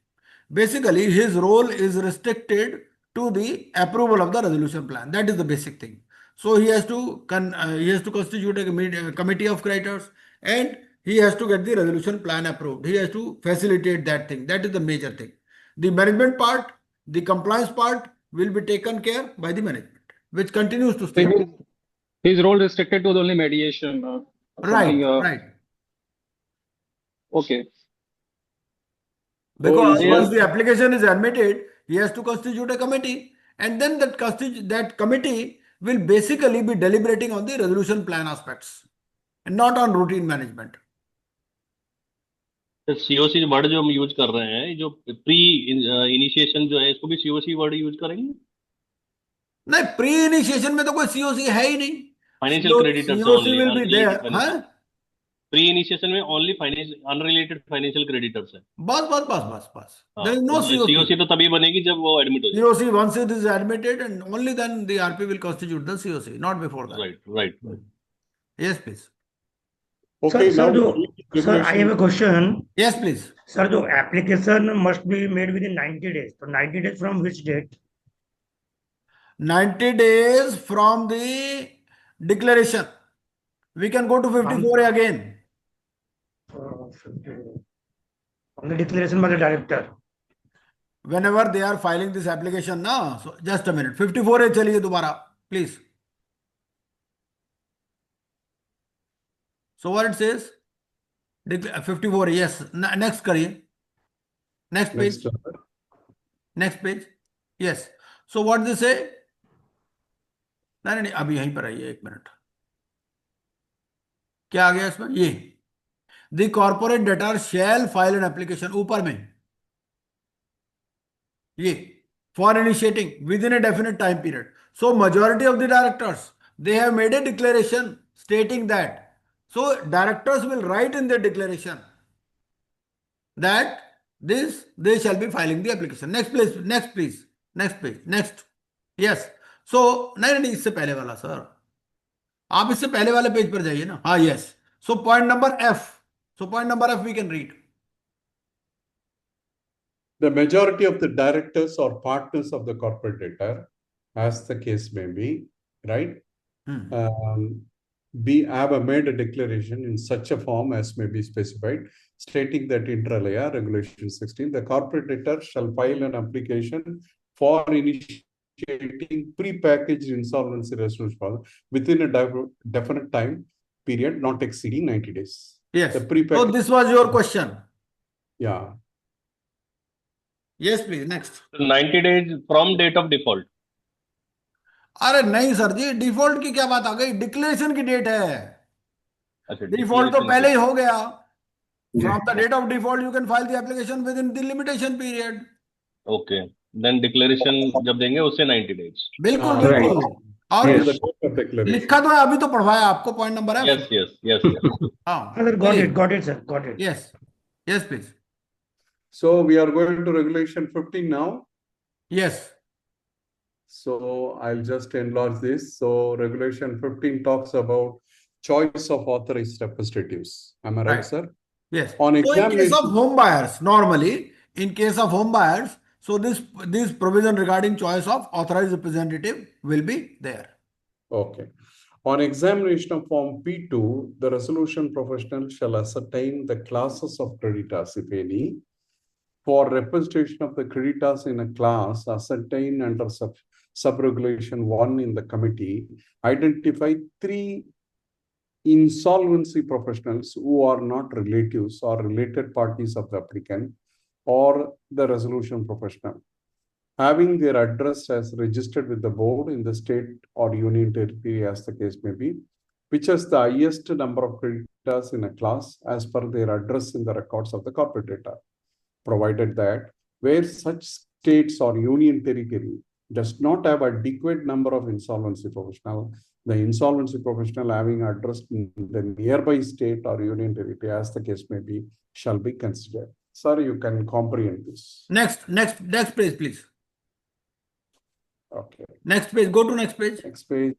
Basically, his role is restricted to the approval of the resolution plan. That is the basic thing. So he has to constitute a committee of creditors, and he has to get the resolution plan approved. He has to facilitate that thing. That is the major thing. The management part, the compliance part will be taken care by the management, which continues to So stay. his role restricted to the only mediation. Or Right, something, right. Okay. Because his once role- the application is admitted, he has to constitute a committee, and then that committee will basically be deliberating on the resolution plan aspects, and not on routine management. COC word जो हम use कर रहे हैं, जो pre initiation जो है, इसको भी सीओसी वर्ड यूज करेंगे. नहीं, प्री इनिशिएशन में तो कोई सीओसी है ही नहीं. Financial creditors COC only, will be there. हाँ? प्री इनिशिएशन में ओनली अनरिलेटेड फाइनेंशियल क्रेडिटर्स है. बस. There is no COC. COC तो तभी बनेगी जब वो एडमिट हो जाए. COC, once it is admitted, and only then the RP will constitute the COC, not before that. Right. Yes, please. Okay, Sir, now sir, I have a question. Yes, please. Sir, the application must be made within 90 days. So 90 days from which date? 90 days from the declaration. We can go to 54 again. From the declaration by the director. Whenever they are filing this application, na. So just a minute. 54 है चलिए दोबारा, please. So what it says? 54, yes. Next करिए. Next page. Next page. Yes. So what they say? नहीं नहीं अभी यहीं पर आइए, एक मिनट. क्या आ गया इसमें? ये the corporate debtor shall file an application, ऊपर में ये for initiating within a definite time period. So majority of the directors, they have made a declaration stating that. So directors will write in their declaration that they shall be filing the application. Next please, next please, next page, next. Yes. So नहीं नहीं इससे पहले वाला sir, आप इससे पहले वाले page पर जाइए ना. हाँ, yes. So point number F. So point number F we can read. The majority of the directors or partners of the corporate debtor, as the case may be, right? Have made a declaration in such a form as may be specified, stating that inter alia, Regulation 16, the corporate debtor shall file an application for initiating pre-packaged insolvency resolution within a definite time period not exceeding 90 days. Yes. The So this was your question. Yeah. Yes, please. Next. 90 days from date of default. अरे नहीं sir जी, default की क्या बात आ गई? Declaration की date है. अच्छा, default तो declaration पहले ही की- हो गया. From the date of default, you can file the application within the limitation period. Okay. Then declaration जब देंगे उससे 90 days. बिल्कुल हाँ, बिल्कुल. और From the date of declaration. लिखा तो है, अभी तो पढ़वाया आपको पॉइंट नंबर है. Yes, yes, yes, yes. हाँ. Sir, got it, sir, got it. Yes. Yes, please. So we are going to Regulation 15 now. Yes. So I'll just enlarge this. So Regulation 15 talks about choice of authorized representatives. Am I right, Right. sir? Yes. On So in case examination, of home buyers, normally, in case of home buyers, so this provision regarding choice of authorized representative will be there. okay. On examination of Form P2, the resolution professional shall ascertain the classes of creditors, if any, for representation of the creditors in a class ascertained under sub-regulation 1 in the committee, identify 3 insolvency professionals who are not relatives or related parties of the applicant or the resolution professional, having their address as registered with the board in the state or union territory as the case may be, which has the highest number of creditors in a class as per their address in the records of the corporate data, provided that where such states or union territory does not have adequate number of insolvency professional, the insolvency professional having address in the nearby state or union territory as the case may be shall be considered. Sir, you can comprehend this. Next page, please. Okay. Next page. Go to next page. Next page.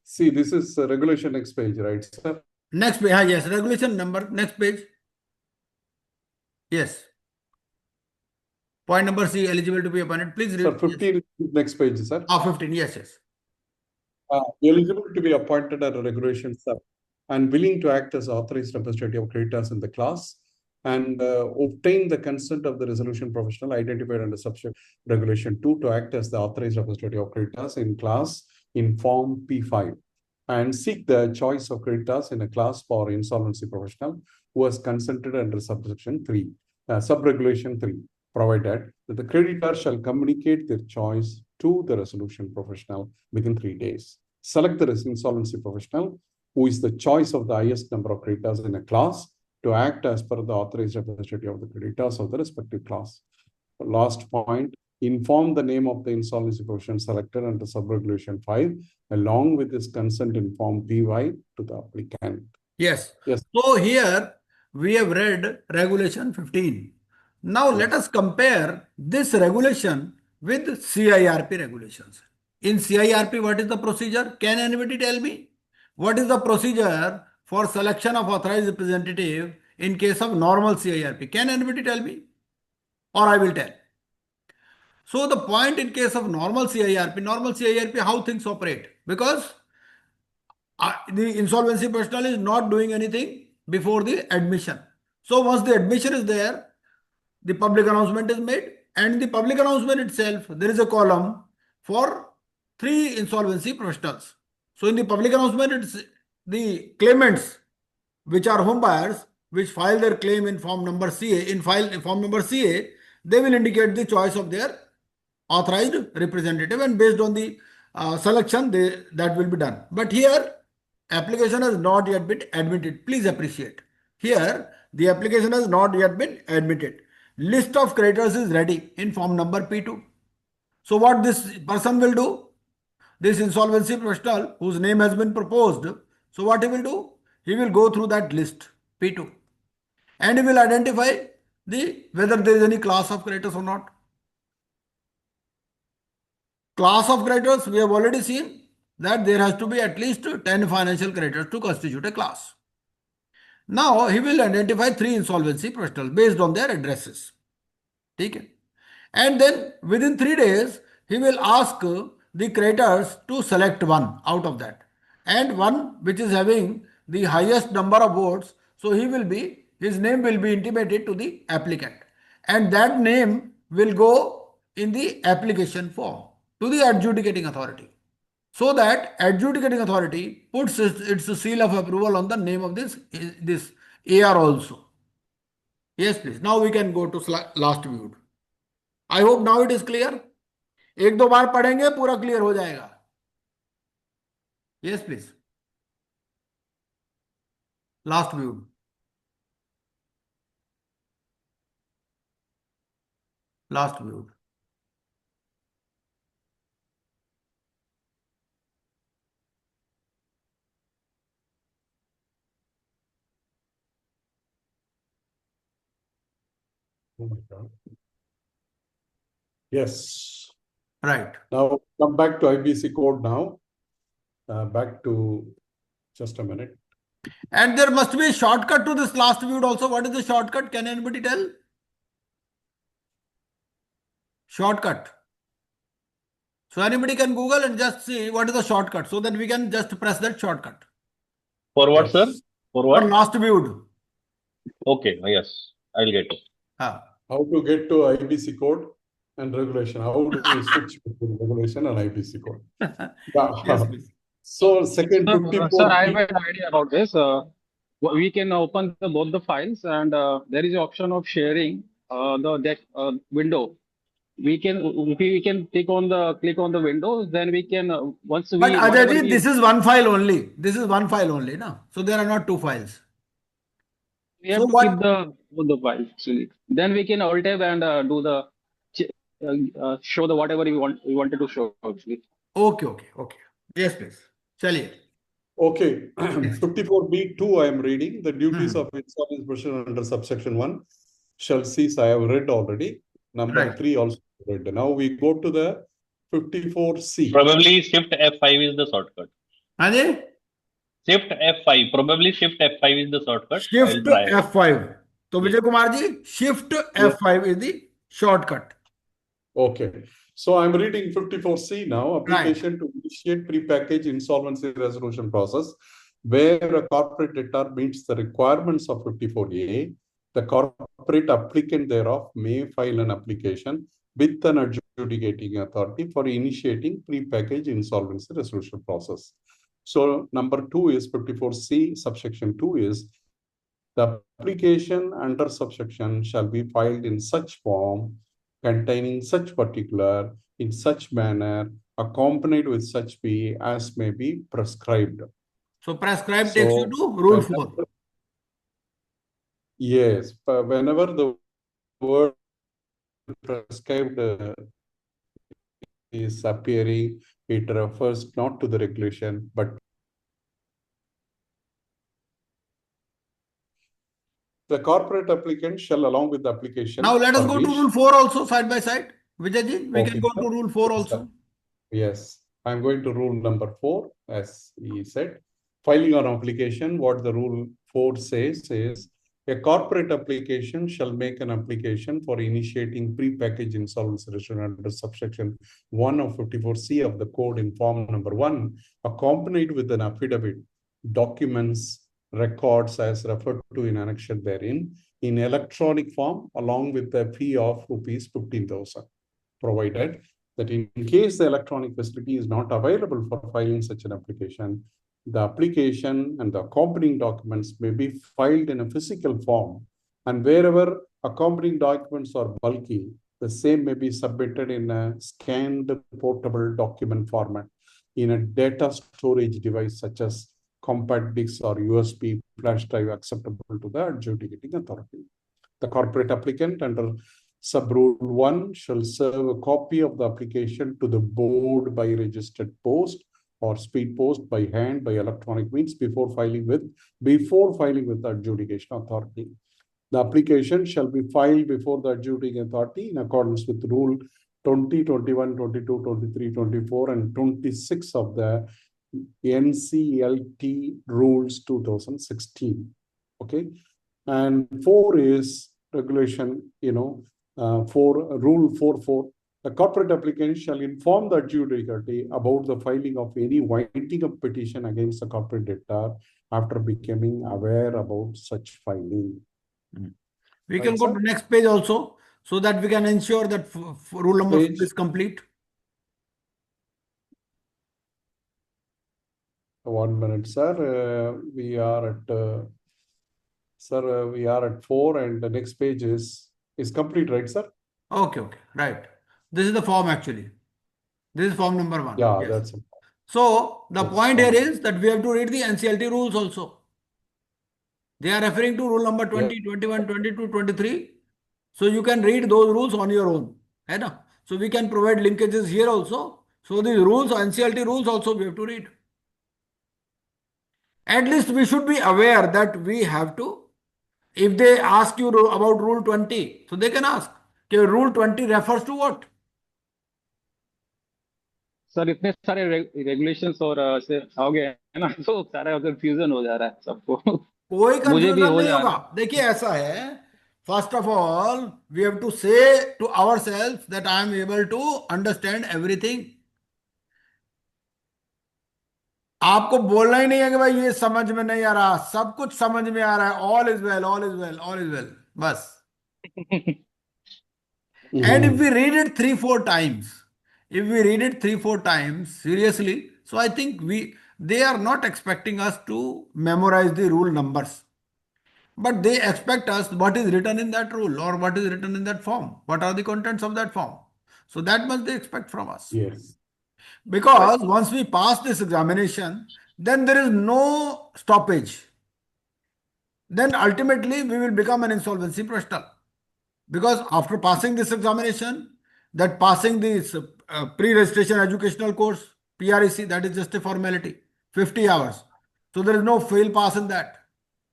See, this is regulation next page, right, sir? Next page. Yes. Regulation number. Next page. Yes. Point number C, eligible to be appointed. Please read. Sir, 15 next page, sir. 15. Yes, yes. Eligible to be appointed under regulation, sir, and willing to act as authorized representative of creditors in the class and obtain the consent of the resolution professional identified under subsection regulation 2 to act as the authorized representative of creditors in class in form P5 and seek the choice of creditors in a class for insolvency professional who has consented under subsection 3, sub-regulation 3, provided that the creditor shall communicate their choice to the resolution professional within 3 days. Select the insolvency professional who is the choice of the highest number of creditors in a class to act as per the authorized representative of the creditors of the respective class. Last point, inform the name of the insolvency professional selected under sub-regulation 5 along with his consent in form PY to the applicant. Yes. Yes. So here we have read regulation 15. Now let us compare this regulation with CIRP regulations. In CIRP, what is the procedure? Can anybody tell me? What is the procedure for selection of authorized representative in case of normal CIRP? Can anybody tell me? Or I will tell. So the point in case of normal CIRP, how things operate? Because the insolvency professional is not doing anything before the admission. So once the admission is there, the public announcement is made, and in the public announcement itself, there is a column for three insolvency professionals. So in the public announcement, it's the claimants, which are home buyers, which file their claim in form number CA. In form number CA, they will indicate the choice of their authorized representative, and based on the selection, that will be done. But here, application has not yet been admitted. Please appreciate. Here, the application has not yet been admitted. List of creditors is ready in form number P2. So what this person will do, this insolvency professional whose name has been proposed, so what he will do? He will go through that list P2, and he will identify whether there is any class of creditors or not. Class of creditors, we have already seen that there has to be at least 10 financial creditors to constitute a class. Now he will identify three insolvency professionals based on their addresses. Okay? And then within 3 days, he will ask the creditors to select one out of that, and one which is having the highest number of votes. So his name will be intimated to the applicant, and that name will go in the application form to the adjudicating authority, so that adjudicating authority puts its seal of approval on the name of this AR also. Yes, please. Now we can go to last view. I hope now it is clear. एक दो बार पढ़ेंगे पूरा clear हो जाएगा. Yes, please. Last view. Last view. Oh my God. Yes. Right. Now come back to IBC code now. Back to just a minute. And there must be a shortcut to this last view also. What is the shortcut? Can anybody tell? Shortcut. So anybody can Google and just see what is the shortcut, so that we can just press that shortcut. For what, sir? Yes. For For what? last view. Okay, yes, I'll get it. How to get to IBC code and regulation? How do we switch between regulation and IBC code? Yes, please. So second Sir, 54. I have an idea about this. We can open both the files, and there is an option of sharing the deck window. We can click on the windows, then we can once But we whatever Ajay ji, we this is one file only. This is one file only, no? So there are not two files. we have So to what- keep both the files actually. Then we can alt tab and do the show the whatever we wanted to show actually. Okay. Yes, please. Chaliye. Okay, 54B2 I am reading. The duties of insolvency professional under subsection 1 shall cease. I have read already. Number Right. 3 also read. Now we go to the 54C. Probably Shift F5 is the shortcut. Ajay? Shift F5. Probably Shift F5 is the shortcut. I'll Shift try. F5. So Yes. Vijay Kumar ji, Shift F5 is the shortcut. Okay. So I'm reading 54C now. Application to initiate prepackaged insolvency resolution process where a corporate debtor meets the requirements of 54A. The corporate applicant thereof may file an application with an adjudicating authority for initiating prepackaged insolvency resolution process. So number 2 is 54C, subsection 2 is the application under subsection shall be filed in such form, containing such particular, in such manner, accompanied with such fee as may be prescribed. So prescribed takes you So, to rule 4. Yes, but whenever the word prescribed is appearing, it refers not to the regulation, but the corporate applicant shall, along with the application. Now let us go to furnish- rule 4 also side by side. Vijay ji, we Okay, can go sir. to rule 4 Yes, also. sir. Yes, I'm going to rule number 4, as he said. Filing an application, what the rule 4 says is A corporate application shall make an application for initiating pre-packaged insolvency resolution under subsection 1 of 54C of the code in form number 1, accompanied with an affidavit, documents, records as referred to in annexure therein, in electronic form, along with a fee of rupees 15,000, provided that in case the electronic facility is not available for filing such an application, the application and the accompanying documents may be filed in a physical form, and wherever accompanying documents are bulky, the same may be submitted in a scanned portable document format in a data storage device such as compact disc or USB flash drive acceptable to the adjudicating authority. The corporate applicant under Sub-Rule 1 shall serve a copy of the application to the board by registered post or speed post by hand by electronic means before filing with the adjudication authority. The application shall be filed before the adjudicating authority in accordance with Rule 20, 21, 22, 23, 24, and 26 of the NCLT Rules 2016. Okay. And 4 is regulation, Rule 4.4. The corporate applicant shall inform the adjudicator about the filing of any winding up petition against the corporate debtor after becoming aware about such filing. We Right, can go sir? to next page also, so that we can ensure that rule number 4 Page. is complete. 1 minute, sir. We are at 4, and the next page is complete, right, sir? Okay, right. This is the form actually. This is form number 1. Yeah, Yes. that's it. So the That's point fine. here is that we have to read the NCLT rules also. They are referring to rule number 20, 21, 22, 23. So you can read those rules on your own. Hai na? So we can provide linkages here also. So these rules, NCLT rules also we have to read. At least we should be aware that we have to, if they ask you about rule 20, so they can ask, okay, rule 20 refers to what? Sir इतने सारे regulations और से आ गए हैं ना, तो सारा confusion हो जा रहा है सबको. कोई मुझे भी कंफ्यूजन हो नहीं जा होगा. रहा है. देखिए ऐसा है, first of all we have to say to our self that I am able to understand everything. आपको बोलना ही नहीं है कि भाई ये समझ में नहीं आ रहा, सब कुछ समझ में आ रहा है. All is well, all is well, all is well, बस. And if we read it 3-4 times, seriously, so I think they are not expecting us to memorize the rule numbers, but they expect us what is written in that rule or what is written in that form, what are the contents of that form. So that much they expect from us. Yes. Because once we pass this examination, then there is no stoppage. Then ultimately we will become an insolvency professional. Because after passing this examination, that passing this pre-registration educational course, PREC, that is just a formality, 50 hours. So there is no fail pass in that.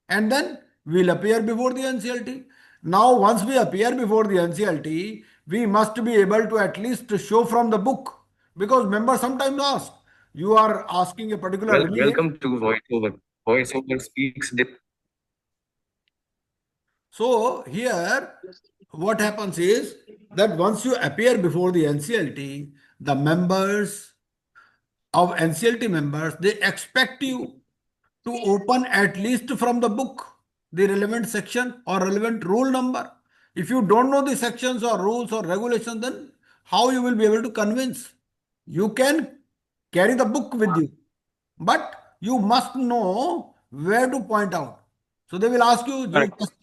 And then we'll appear before the NCLT. Now, once we appear before the NCLT, we must be able to at least show from the book. Because members sometimes ask, you are asking a particular relief. Welcome to VoiceOver. VoiceOver speaks dip. So here, what happens is that once you appear before the NCLT, the members of NCLT members, they expect you to open at least from the book the relevant section or relevant rule number. If you don't know the sections or rules or regulations, then how you will be able to convince? You can carry the book with you, but you must know where to point out. So they will ask you, you Correct. just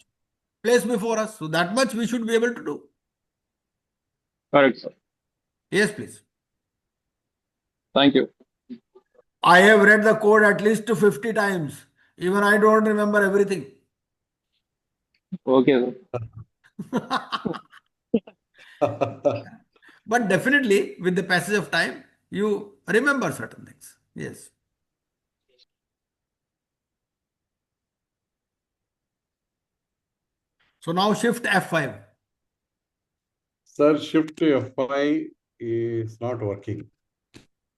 place before us. So that much we should be able to do. Correct, sir. Yes, please. Thank you. I have read the code at least 50 times. Even I don't remember everything. Okay, sir. But definitely, with the passage of time, you remember certain things. Yes. So now shift F5. Sir, shift to F5 is not working.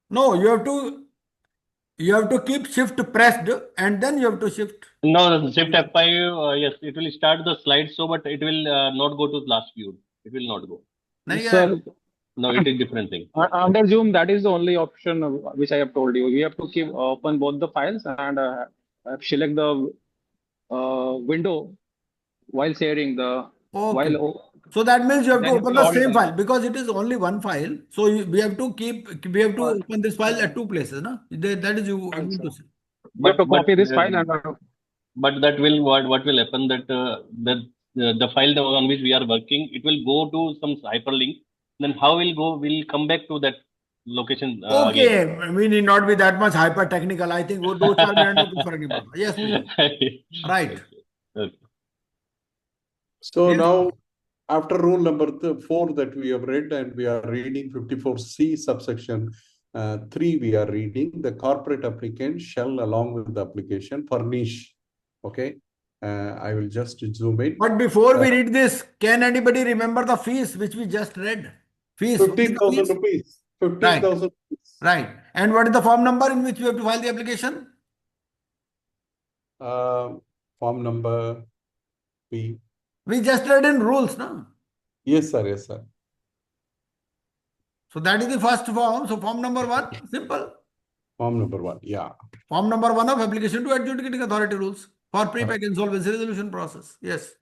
No, you have to You have to keep shift pressed and then you have to shift. No, the shift F5, yes, it will start the slideshow, but it will not go to last view. It will not go. नहीं Sir, आएगा. No, it is different thing. under Zoom, that is the only option which I have told you. You have to keep open both the files and select the window while sharing the Okay. while So that means you have to then it open will the all same done. file because it is only one file. So we have to open this file at two places, no? That is you Right, mean sir. to say. You have to But copy this file and but that will what will happen that the file on which we are working, it will go to some hyperlink. Then how will go? Will come back to that location again. Okay, we need not be that much hyper technical. I think वो 2-4 minute में कुछ फर्क नहीं पड़ता. Yes, please. Right. Okay. So Yes. now, after rule number 4 that we have read, and we are reading 54C subsection 3, we are reading the corporate applicant shall, along with the application, furnish. Okay. I will just zoom in. But before we read this, can anybody remember the fees which we just read? Fees. What is the 15,000 fees? rupees. Right. 15,000 rupees. Right. And what is the form number in which we have to file the application? Form number P. We just read in rules, no? Yes, sir. Yes, sir. So that is the first form. So form number 1, simple. Form number 1. Yeah. Form number 1 of application to adjudicating authority rules for pre-pack insolvency resolution process. Yes.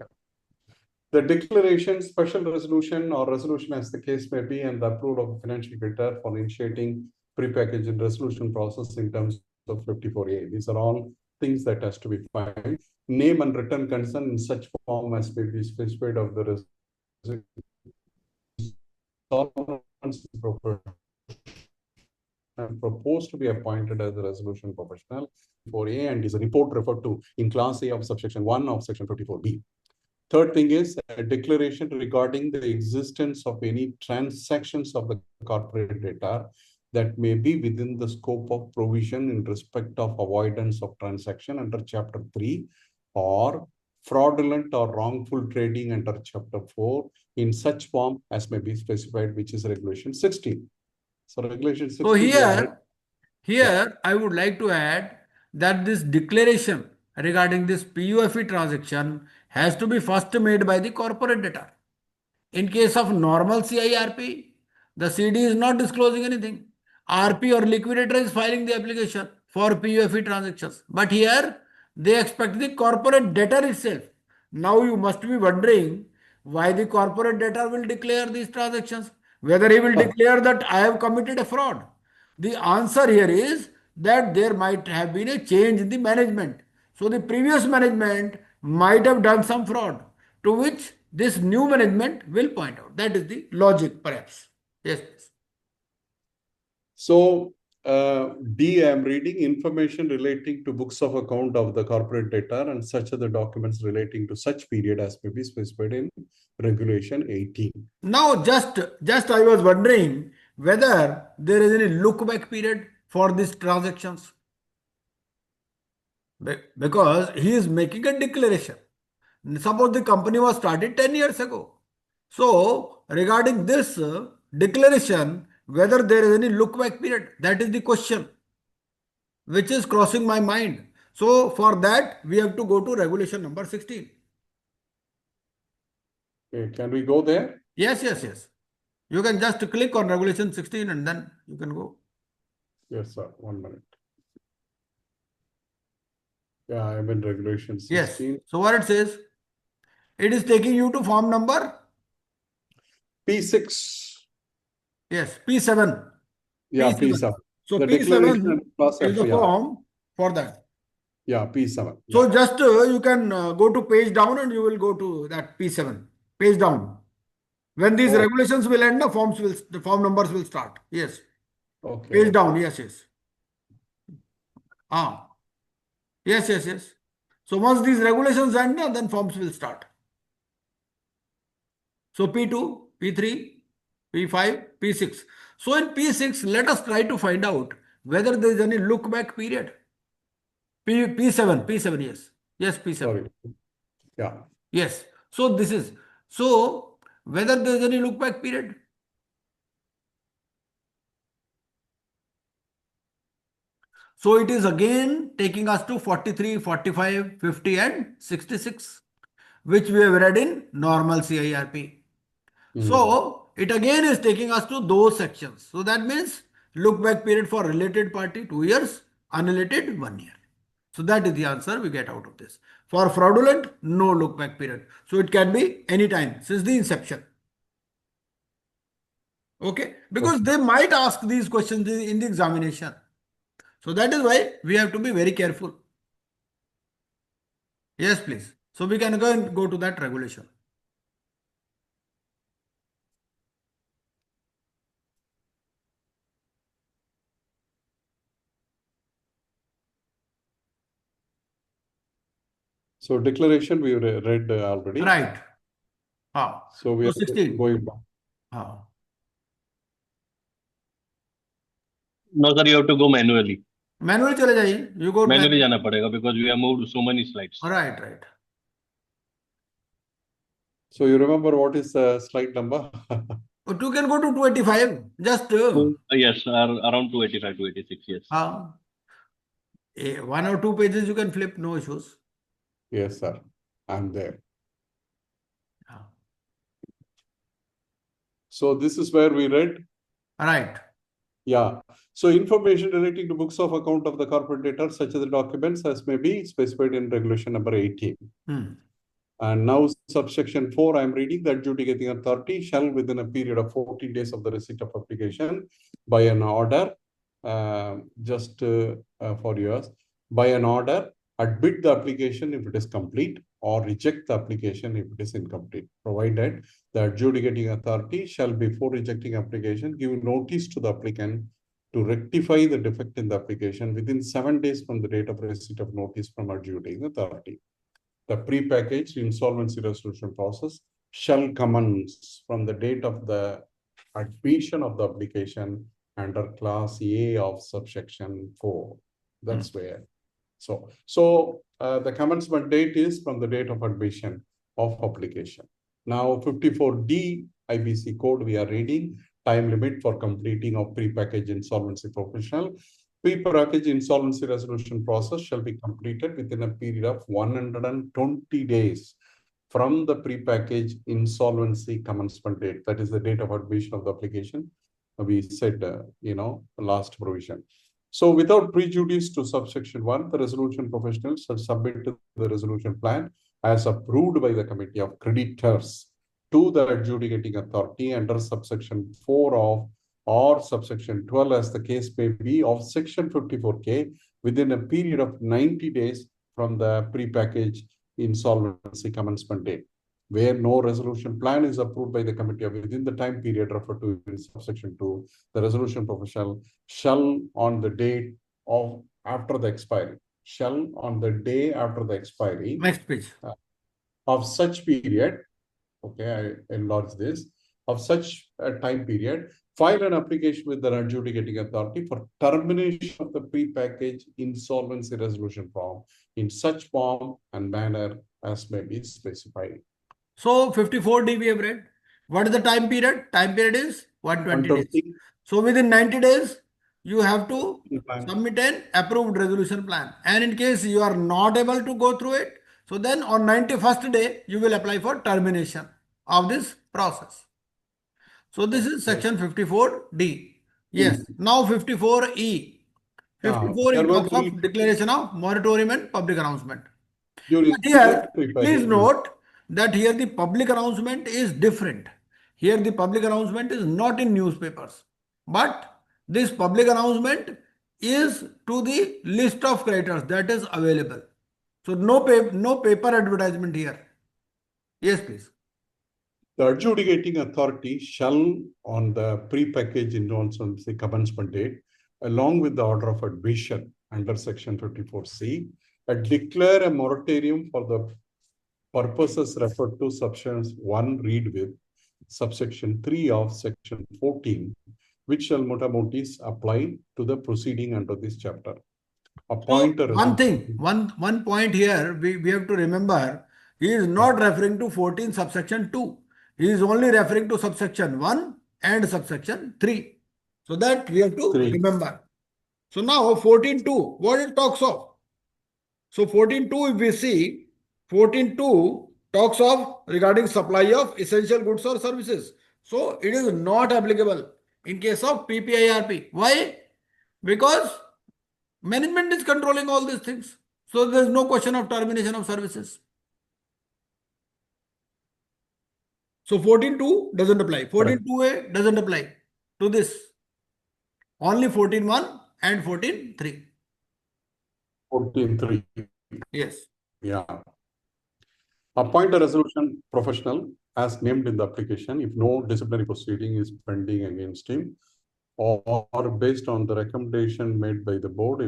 The declaration, special resolution, or resolution as the case may be, and the approval of a financial creditor for initiating prepackaged and resolution process in terms of 54A. These are all things that has to be filed. Name and written consent in such form as may be specified of the and proposed to be appointed as a resolution professional for A and is a report referred to in class A of subsection 1 of section 54B. Third thing is a declaration regarding the existence of any transactions of the corporate data that may be within the scope of provision in respect of avoidance of transaction under chapter 3 or fraudulent or wrongful trading under chapter 4 in such form as may be specified, which is regulation 16. So regulation 16. So here I would like to add that this declaration regarding this PUFE transaction has to be first made by the corporate debtor. In case of normal CIRP, the CD is not disclosing anything. RP or liquidator is filing the application for PUFE transactions. But here they expect the corporate debtor itself. Now you must be wondering why the corporate debtor will declare these transactions, whether he will declare that I have committed a fraud. The answer here is that there might have been a change in the management. So the previous management might have done some fraud, to which this new management will point out. That is the logic, perhaps. Yes. So D, I am reading information relating to books of account of the corporate debtor and such other documents relating to such period as may be specified in regulation 18. Now, just I was wondering whether there is any look back period for these transactions. Because he is making a declaration. Suppose the company was started 10 years ago. So, regarding this declaration, whether there is any look back period, that is the question which is crossing my mind. So, for that, we have to go to regulation number 16. Okay, can we go there? Yes. You can just click on regulation 16 and then you can go. Yes, sir. 1 minute. Yeah, I'm in regulation 16. Yes. So, what it says? It is taking you to form number? P6. Yes, P7. Yeah, P7. P7. So, The P7 declaration plus is the F, yeah. form for that. Yeah, P7. So, Yeah. just you can go to page down and you will go to that P7. Page down. When these regulations will end, the form numbers will start. Yes. Okay. Page down. Yes. Yes. So once these regulations end, then forms will start. So P2, P3, P5, P6. So in P6, let us try to find out whether there is any look back period. P7, yes. Yes, P7. Sorry. Yeah. Yes. So whether there is any look back period. So it is again taking us to 43, 45, 50 and 66, which we have read in normal CIRP. So it again is taking us to those sections. So that means look back period for related party 2 years, unrelated 1 year. So that is the answer we get out of this. For fraudulent, no look back period. So it can be any time since the inception. Okay, because they might ask these questions in the examination. So that is why we have to be very careful. Yes, please. So we can go to that regulation. So declaration we read already. Right. Ah. So we So are 16. going back. Ah. No, sir, you have to go manually. Manually चले जाइए. You go Manually manually. जाना पड़ेगा because we have moved so many slides. Right, right. So you remember what is the slide number? You can go to 285. Just Yes, around 285, 286, yes. 1 or 2 pages you can flip, no issues. Yes, sir. I'm there. Ah. So this is where we read. Right. Yeah. So information relating to books of account of the corporate debtor, such as the documents as may be specified in regulation number 18. And now subsection 4, I am reading that adjudicating authority shall within a period of 14 days of the receipt of application by an order, for yours, by an order, admit the application if it is complete or reject the application if it is incomplete, provided the adjudicating authority shall before rejecting application give notice to the applicant to rectify the defect in the application within 7 days from the date of receipt of notice from adjudicating authority. The pre-packaged insolvency resolution process shall commence from the date of the admission of the application under class A of subsection 4. That's where. So the commencement date is from the date of admission of application. Now 54D IBC code we are reading, time limit for completing of pre-packaged insolvency professional. Pre-packaged insolvency resolution process shall be completed within a period of 120 days from the pre-packaged insolvency commencement date. That is the date of admission of the application. We said, last provision. So without prejudice to subsection 1, the resolution professional shall submit the resolution plan as approved by the committee of creditors to the adjudicating authority under subsection 4 of or subsection 12 as the case may be of section 54K within a period of 90 days from the pre-packaged insolvency commencement date. Where no resolution plan is approved by the committee within the time period referred to in subsection 2, the resolution professional shall on the date of after the expiry, shall on the day after the expiry Next page. of such period, okay, I enlarge this, of such a time period, file an application with the adjudicating authority for termination of the pre-packaged insolvency resolution form in such form and manner as may be specified. So 54D we have read. What is the time period? Time period is 120 days. 120. So within 90 days, you have to Plan. submit an approved resolution plan. And in case you are not able to go through it, so then on 91st day, you will apply for termination of this process. So this is section 54D. Yes. Now 54E. 54E there were talks three of declaration of moratorium and public announcement. during But here, pre-packaged. please note that here the public announcement is different. Here the public announcement is not in newspapers, but this public announcement is to the list of creditors that is available. So no paper advertisement here. Yes, please. The adjudicating authority shall, on the pre-packaged insolvency commencement date, along with the order of admission under section 54C, declare a moratorium for the purposes referred to subsections 1 read with subsection 3 of section 14, which shall motamotis apply to the proceeding under this chapter. Appoint a one thing, one point here we have to remember, he is not referring to 14 subsection 2. He is only referring to subsection 1 and subsection 3. So that we have to remember. So now 14.2, what it talks of? So 14.2, if we see, 14.2 talks of regarding supply of essential goods or services. So it is not applicable in case of PPIRP. Why? Because management is controlling all these things. So there is no question of termination of services. So 14.2 doesn't apply. 14.2a doesn't apply to this. Only 14.1 and 14.3. 14.3. Yes. Yeah. Appoint a resolution professional as named in the application if no disciplinary proceeding is pending against him, or based on the recommendation made by the board,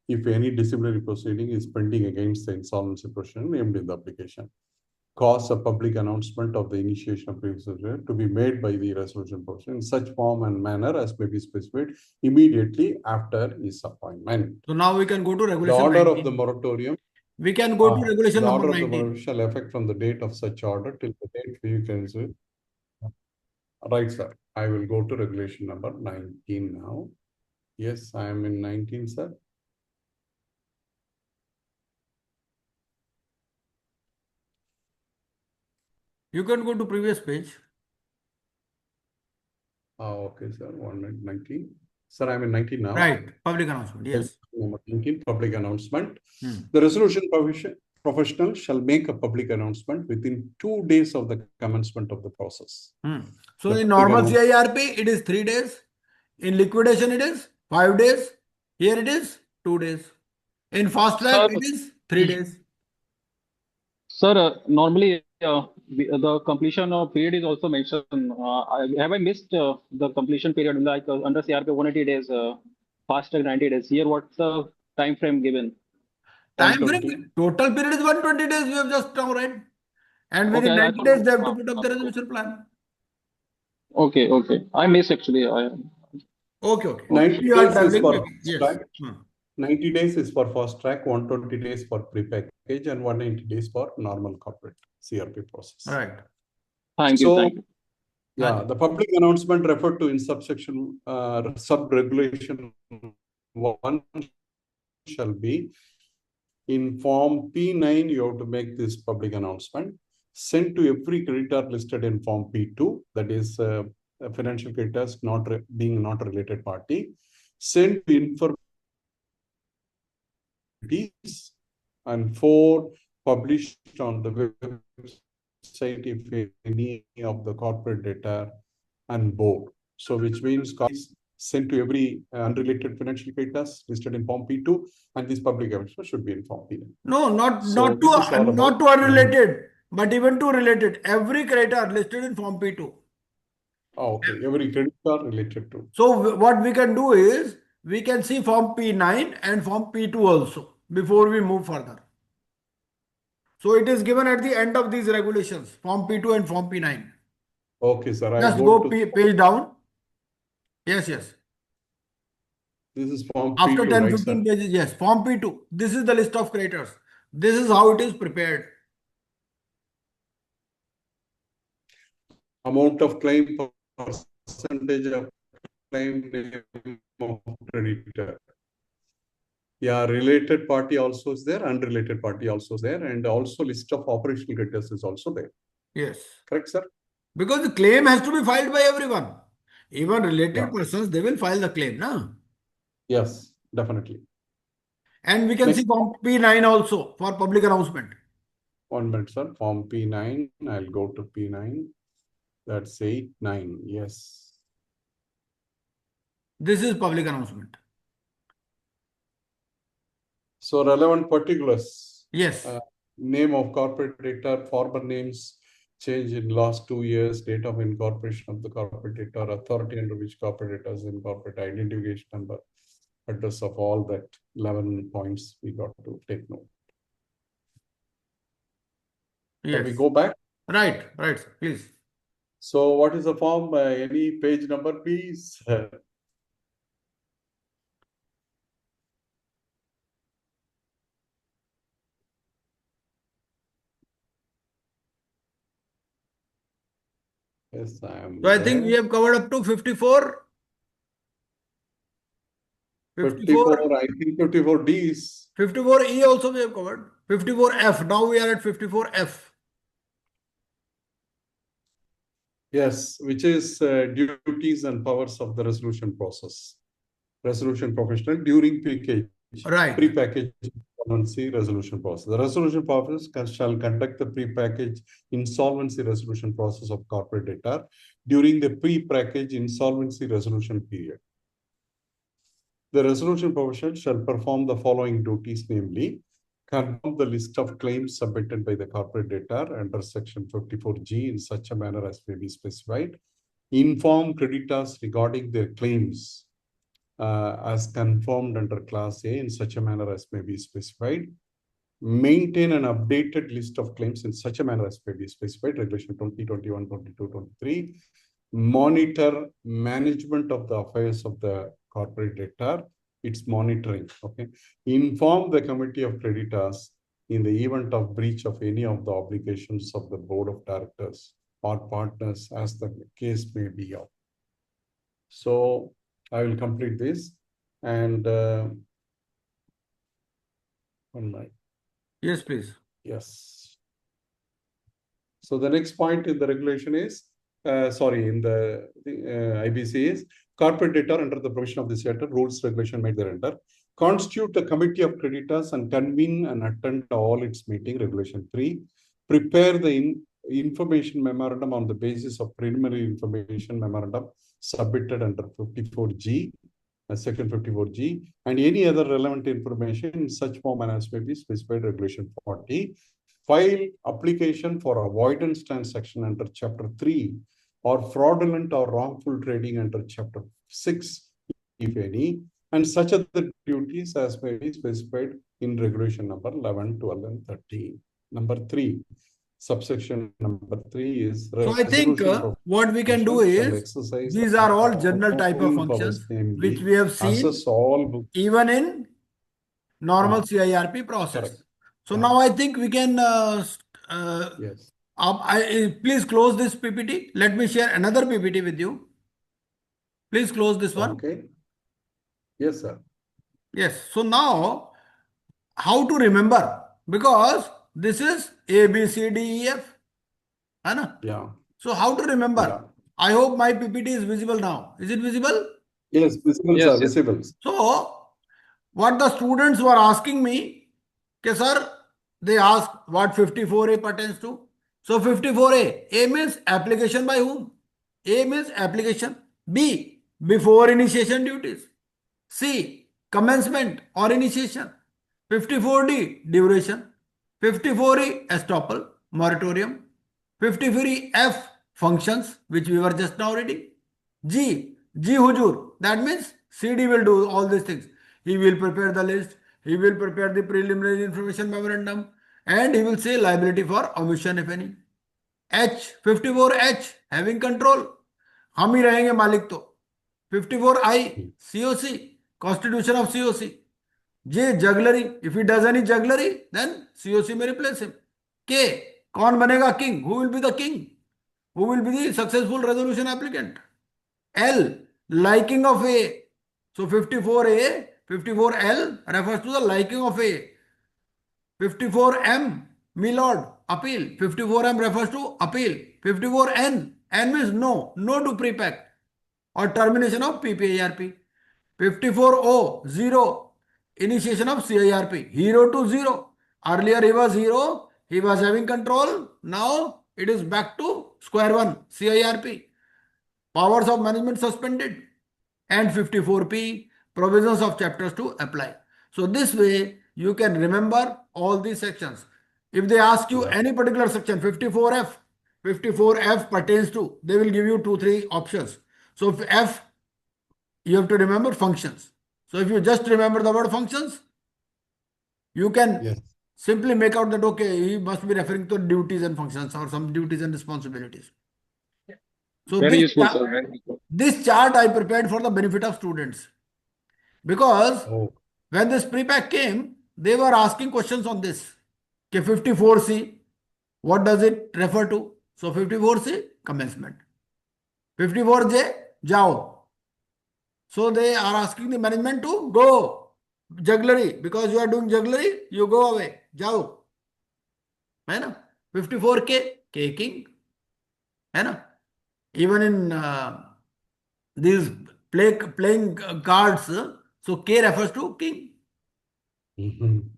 if any disciplinary proceeding is pending against the insolvency professional named in the application. Cause a public announcement of the initiation of procedure to be made by the resolution professional in such form and manner as may be specified immediately after his appointment. So now we can go to The regulation order 19. of the moratorium. We can go to regulation The number order of the 19. moratorium shall affect from the date of such order till the date you can say. Right, sir. I will go to regulation number 19 now. Yes, I am in 19, sir. You can go to previous page. Okay, sir. 1 minute, 19. Sir, I'm in 19 now. Right. Public announcement. Yes. Number 19, public announcement. Hmm. The resolution professional shall make a public announcement within 2 days of the commencement of the process. So The in public normal announcement- CIRP, it is 3 days. In liquidation, it is 5 days. Here it is 2 days. In fast track, Sir, it is 3 days. Sir, normally the completion of period is also mentioned. Have I missed the completion period like under CRP 180 days, fast track 90 days? Here, what's the time frame given? Time 120. frame, total period is 120 days. We have just now read. And Okay, within I 90 thought- days, they have to put up the resolution plan. Okay, okay. I missed actually. Okay, okay. 90 You are days is traveling, for maybe. Yes. fast track. 90 days is for fast track, 120 days for prepackage, and 190 days for normal corporate CRP process. Right. Thank you, So, thank you. yeah, the public announcement referred to in subsection sub-regulation 1 shall be in form P9. You have to make this public announcement sent to every creditor listed in form P2, that is financial creditors being not a related party, sent to information, and 4 published on the website if any of the corporate data and board. So which means copies sent to every unrelated financial creditors listed in form P2, and this public announcement should be in form P9. No, not So this is all not about- to unrelated, but even to related. Every creditor listed in form P2. Oh, okay, every creditor related to. So what we can do is we can see form P9 and form P2 also before we move further. So it is given at the end of these regulations, form P2 and form P9. Okay, sir. I Just go go to page down. Yes, yes. this is form After P2, 10, right, 15 sir? pages, yes. Form P2. This is the list of creditors. This is how it is prepared. Amount of claim, percentage of claim, name of creditor. Yeah, related party also is there, unrelated party also is there, and also list of operational creditors is also there. Yes. Correct, sir? Because the claim has to be filed by everyone. Even related Yeah. persons, they will file the claim, no? Yes, definitely. And we can Next. see form P9 also for public announcement. 1 minute, sir. Form P9. I'll go to P9. That's 8-9. Yes. This is public announcement. So relevant particulars. Yes. Name of corporate director, former names change in last 2 years, date of incorporation of the corporate director, authority under which corporate director is incorporate, identification number, address of all that 11 points we got to take note. Can we Yes. go back? Right, right, sir. Please. So what is the form? Any page number, please? Yes, I am So I think we there. have covered up to 54. 54, I think 54D is, 54E also we have covered. 54F. Now we are at 54F. yes, which is duties and powers of the resolution process. Resolution professional during PKG, Right. pre-package insolvency resolution process. The resolution process shall conduct the pre-package insolvency resolution process of corporate debtor during the pre-package insolvency resolution period. The resolution professional shall perform the following duties, namely, confirm the list of claims submitted by the corporate debtor under Section 54G in such a manner as may be specified, inform creditors regarding their claims as confirmed under Class A in such a manner as may be specified, maintain an updated list of claims in such a manner as may be specified, Regulation 2021, 22, 23, monitor management of the affairs of the corporate debtor, its monitoring, okay, inform the committee of creditors in the event of breach of any of the obligations of the board of directors or partners as the case may be of. So I will complete this and one minute. Yes, please. Yes. So the next point in the regulation is, in the IBC is corporate debtor under the provision of this chapter, rules regulation made thereunder, constitute a committee of creditors and convene and attend all its meeting, regulation 3, prepare the information memorandum on the basis of preliminary information memorandum submitted under 54G, section 54G, and any other relevant information in such form and as may be specified regulation 40, file application for avoidance transaction under chapter 3 or fraudulent or wrongful trading under chapter 6, if any, and such other duties as may be specified in regulation number 11, 12, and 13. Number 3, subsection number 3 is So I think what we can do is, these are all general type of functions which we have seen even in normal CIRP process. Correct. So now I think we can, Yes. please close this PPT. Let me share another PPT with you. Please close this one. Okay. Yes, sir. Yes. So now, how to remember? Because this is A, B, C, D, E, F. Anna? Yeah. So how to remember? Yeah. I hope my PPT is visible now. Is it visible? Yes, visible, Yes, sir, yes. visible. So, what the students were asking me, okay, sir, they asked what 54A pertains to. So 54A, A means application by whom? A means application. B, before initiation duties. C, commencement or initiation. 54D, duration. 54E, estoppel, moratorium. 53F, functions, which we were just now reading. G hujur, that means CD will do all these things. He will prepare the list, he will prepare the preliminary information memorandum, and he will say liability for omission if any. H, 54H, having control. हम ही रहेंगे मालिक तो. 54I, COC, constitution of COC. J, jugglery. If he does any jugglery, then COC may replace him. K, कौन बनेगा king? Who will be the king? Who will be the successful resolution applicant? L, liking of A. So 54A, 54L refers to the liking of A. 54M, my lord, appeal. 54M refers to appeal. 54N, N means no, no to prepack or termination of PPIRP. 54O, 0, initiation of CIRP, 0 to 0. Earlier he was 0, he was having control. Now it is back to square one, CIRP. Powers of management suspended. And 54P, provisions of chapters to apply. So this way you can remember all these sections. If they ask you any particular section, 54F, 54F pertains to, they will give you 2-3 options. So if F, you have to remember functions. So if you just remember the word functions, you can simply make out that, okay, he must be referring to duties and functions or some duties and responsibilities. So Very useful, sir. Very useful. this chart I prepared for the benefit of students. Because when this pre-pack came, they were asking questions on this. Okay, 54C, what does it refer to? So 54C, commencement. 54J, jao. So they are asking the management to go jugglery. Because you are doing jugglery, you go away. Jao. है ना? 54K, K king. है ना? Even in these playing cards, so K refers to king. Mhm.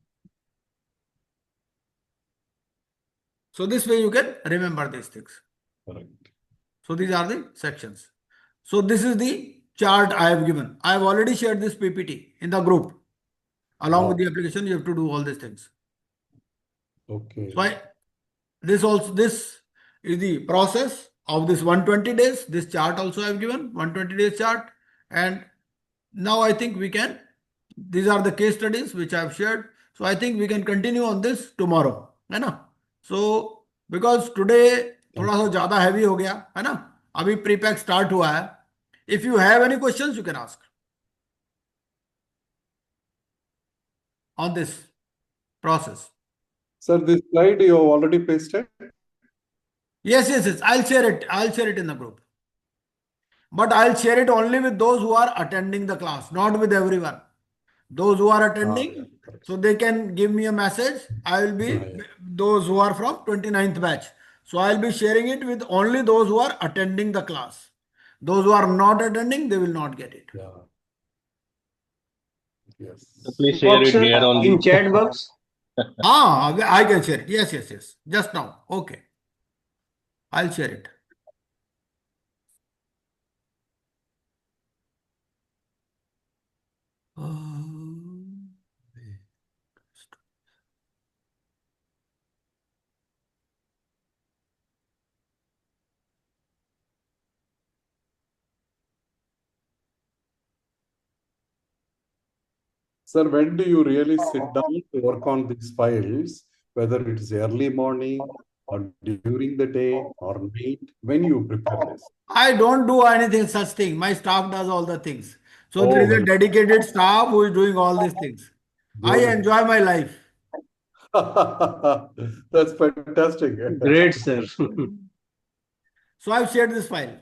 So this way you can remember these things. Correct. So these are the sections. So this is the chart I have given. I have already shared this PPT in the group. Along with Wow. the application, you have to do all these things. Okay. So this is the process of this 120 days. This chart also I have given 120 days chart. And now I think we can, these are the case studies which I have shared. So I think we can continue on this tomorrow. है ना? So because today थोड़ा सा ज्यादा heavy हो गया है ना? अभी प्रीपैक स्टार्ट हुआ है. If you have any questions, you can ask on this process. Sir, this slide you have already pasted? Yes. I'll share it. I'll share it in the group. But I'll share it only with those who are attending the class, not with everyone. Those who are attending, Correct. so they can give me a message. I will be Yeah. those who are from 29th batch. So I'll be sharing it with only those who are attending the class. Those who are not attending, they will not get it. Yeah. Yes. So please share Works it here only. in chat box. I can share it. Yes. Just now. Okay. I'll share it. Sir, when do you really sit down to work on these files, whether it is early morning or during the day or night, when you prepare this? I don't do anything such thing. My staff does all the things. So there Oh, is a very dedicated staff who is doing all these things. I good. enjoy my life. That's fantastic. Great, sir. So I've shared this file.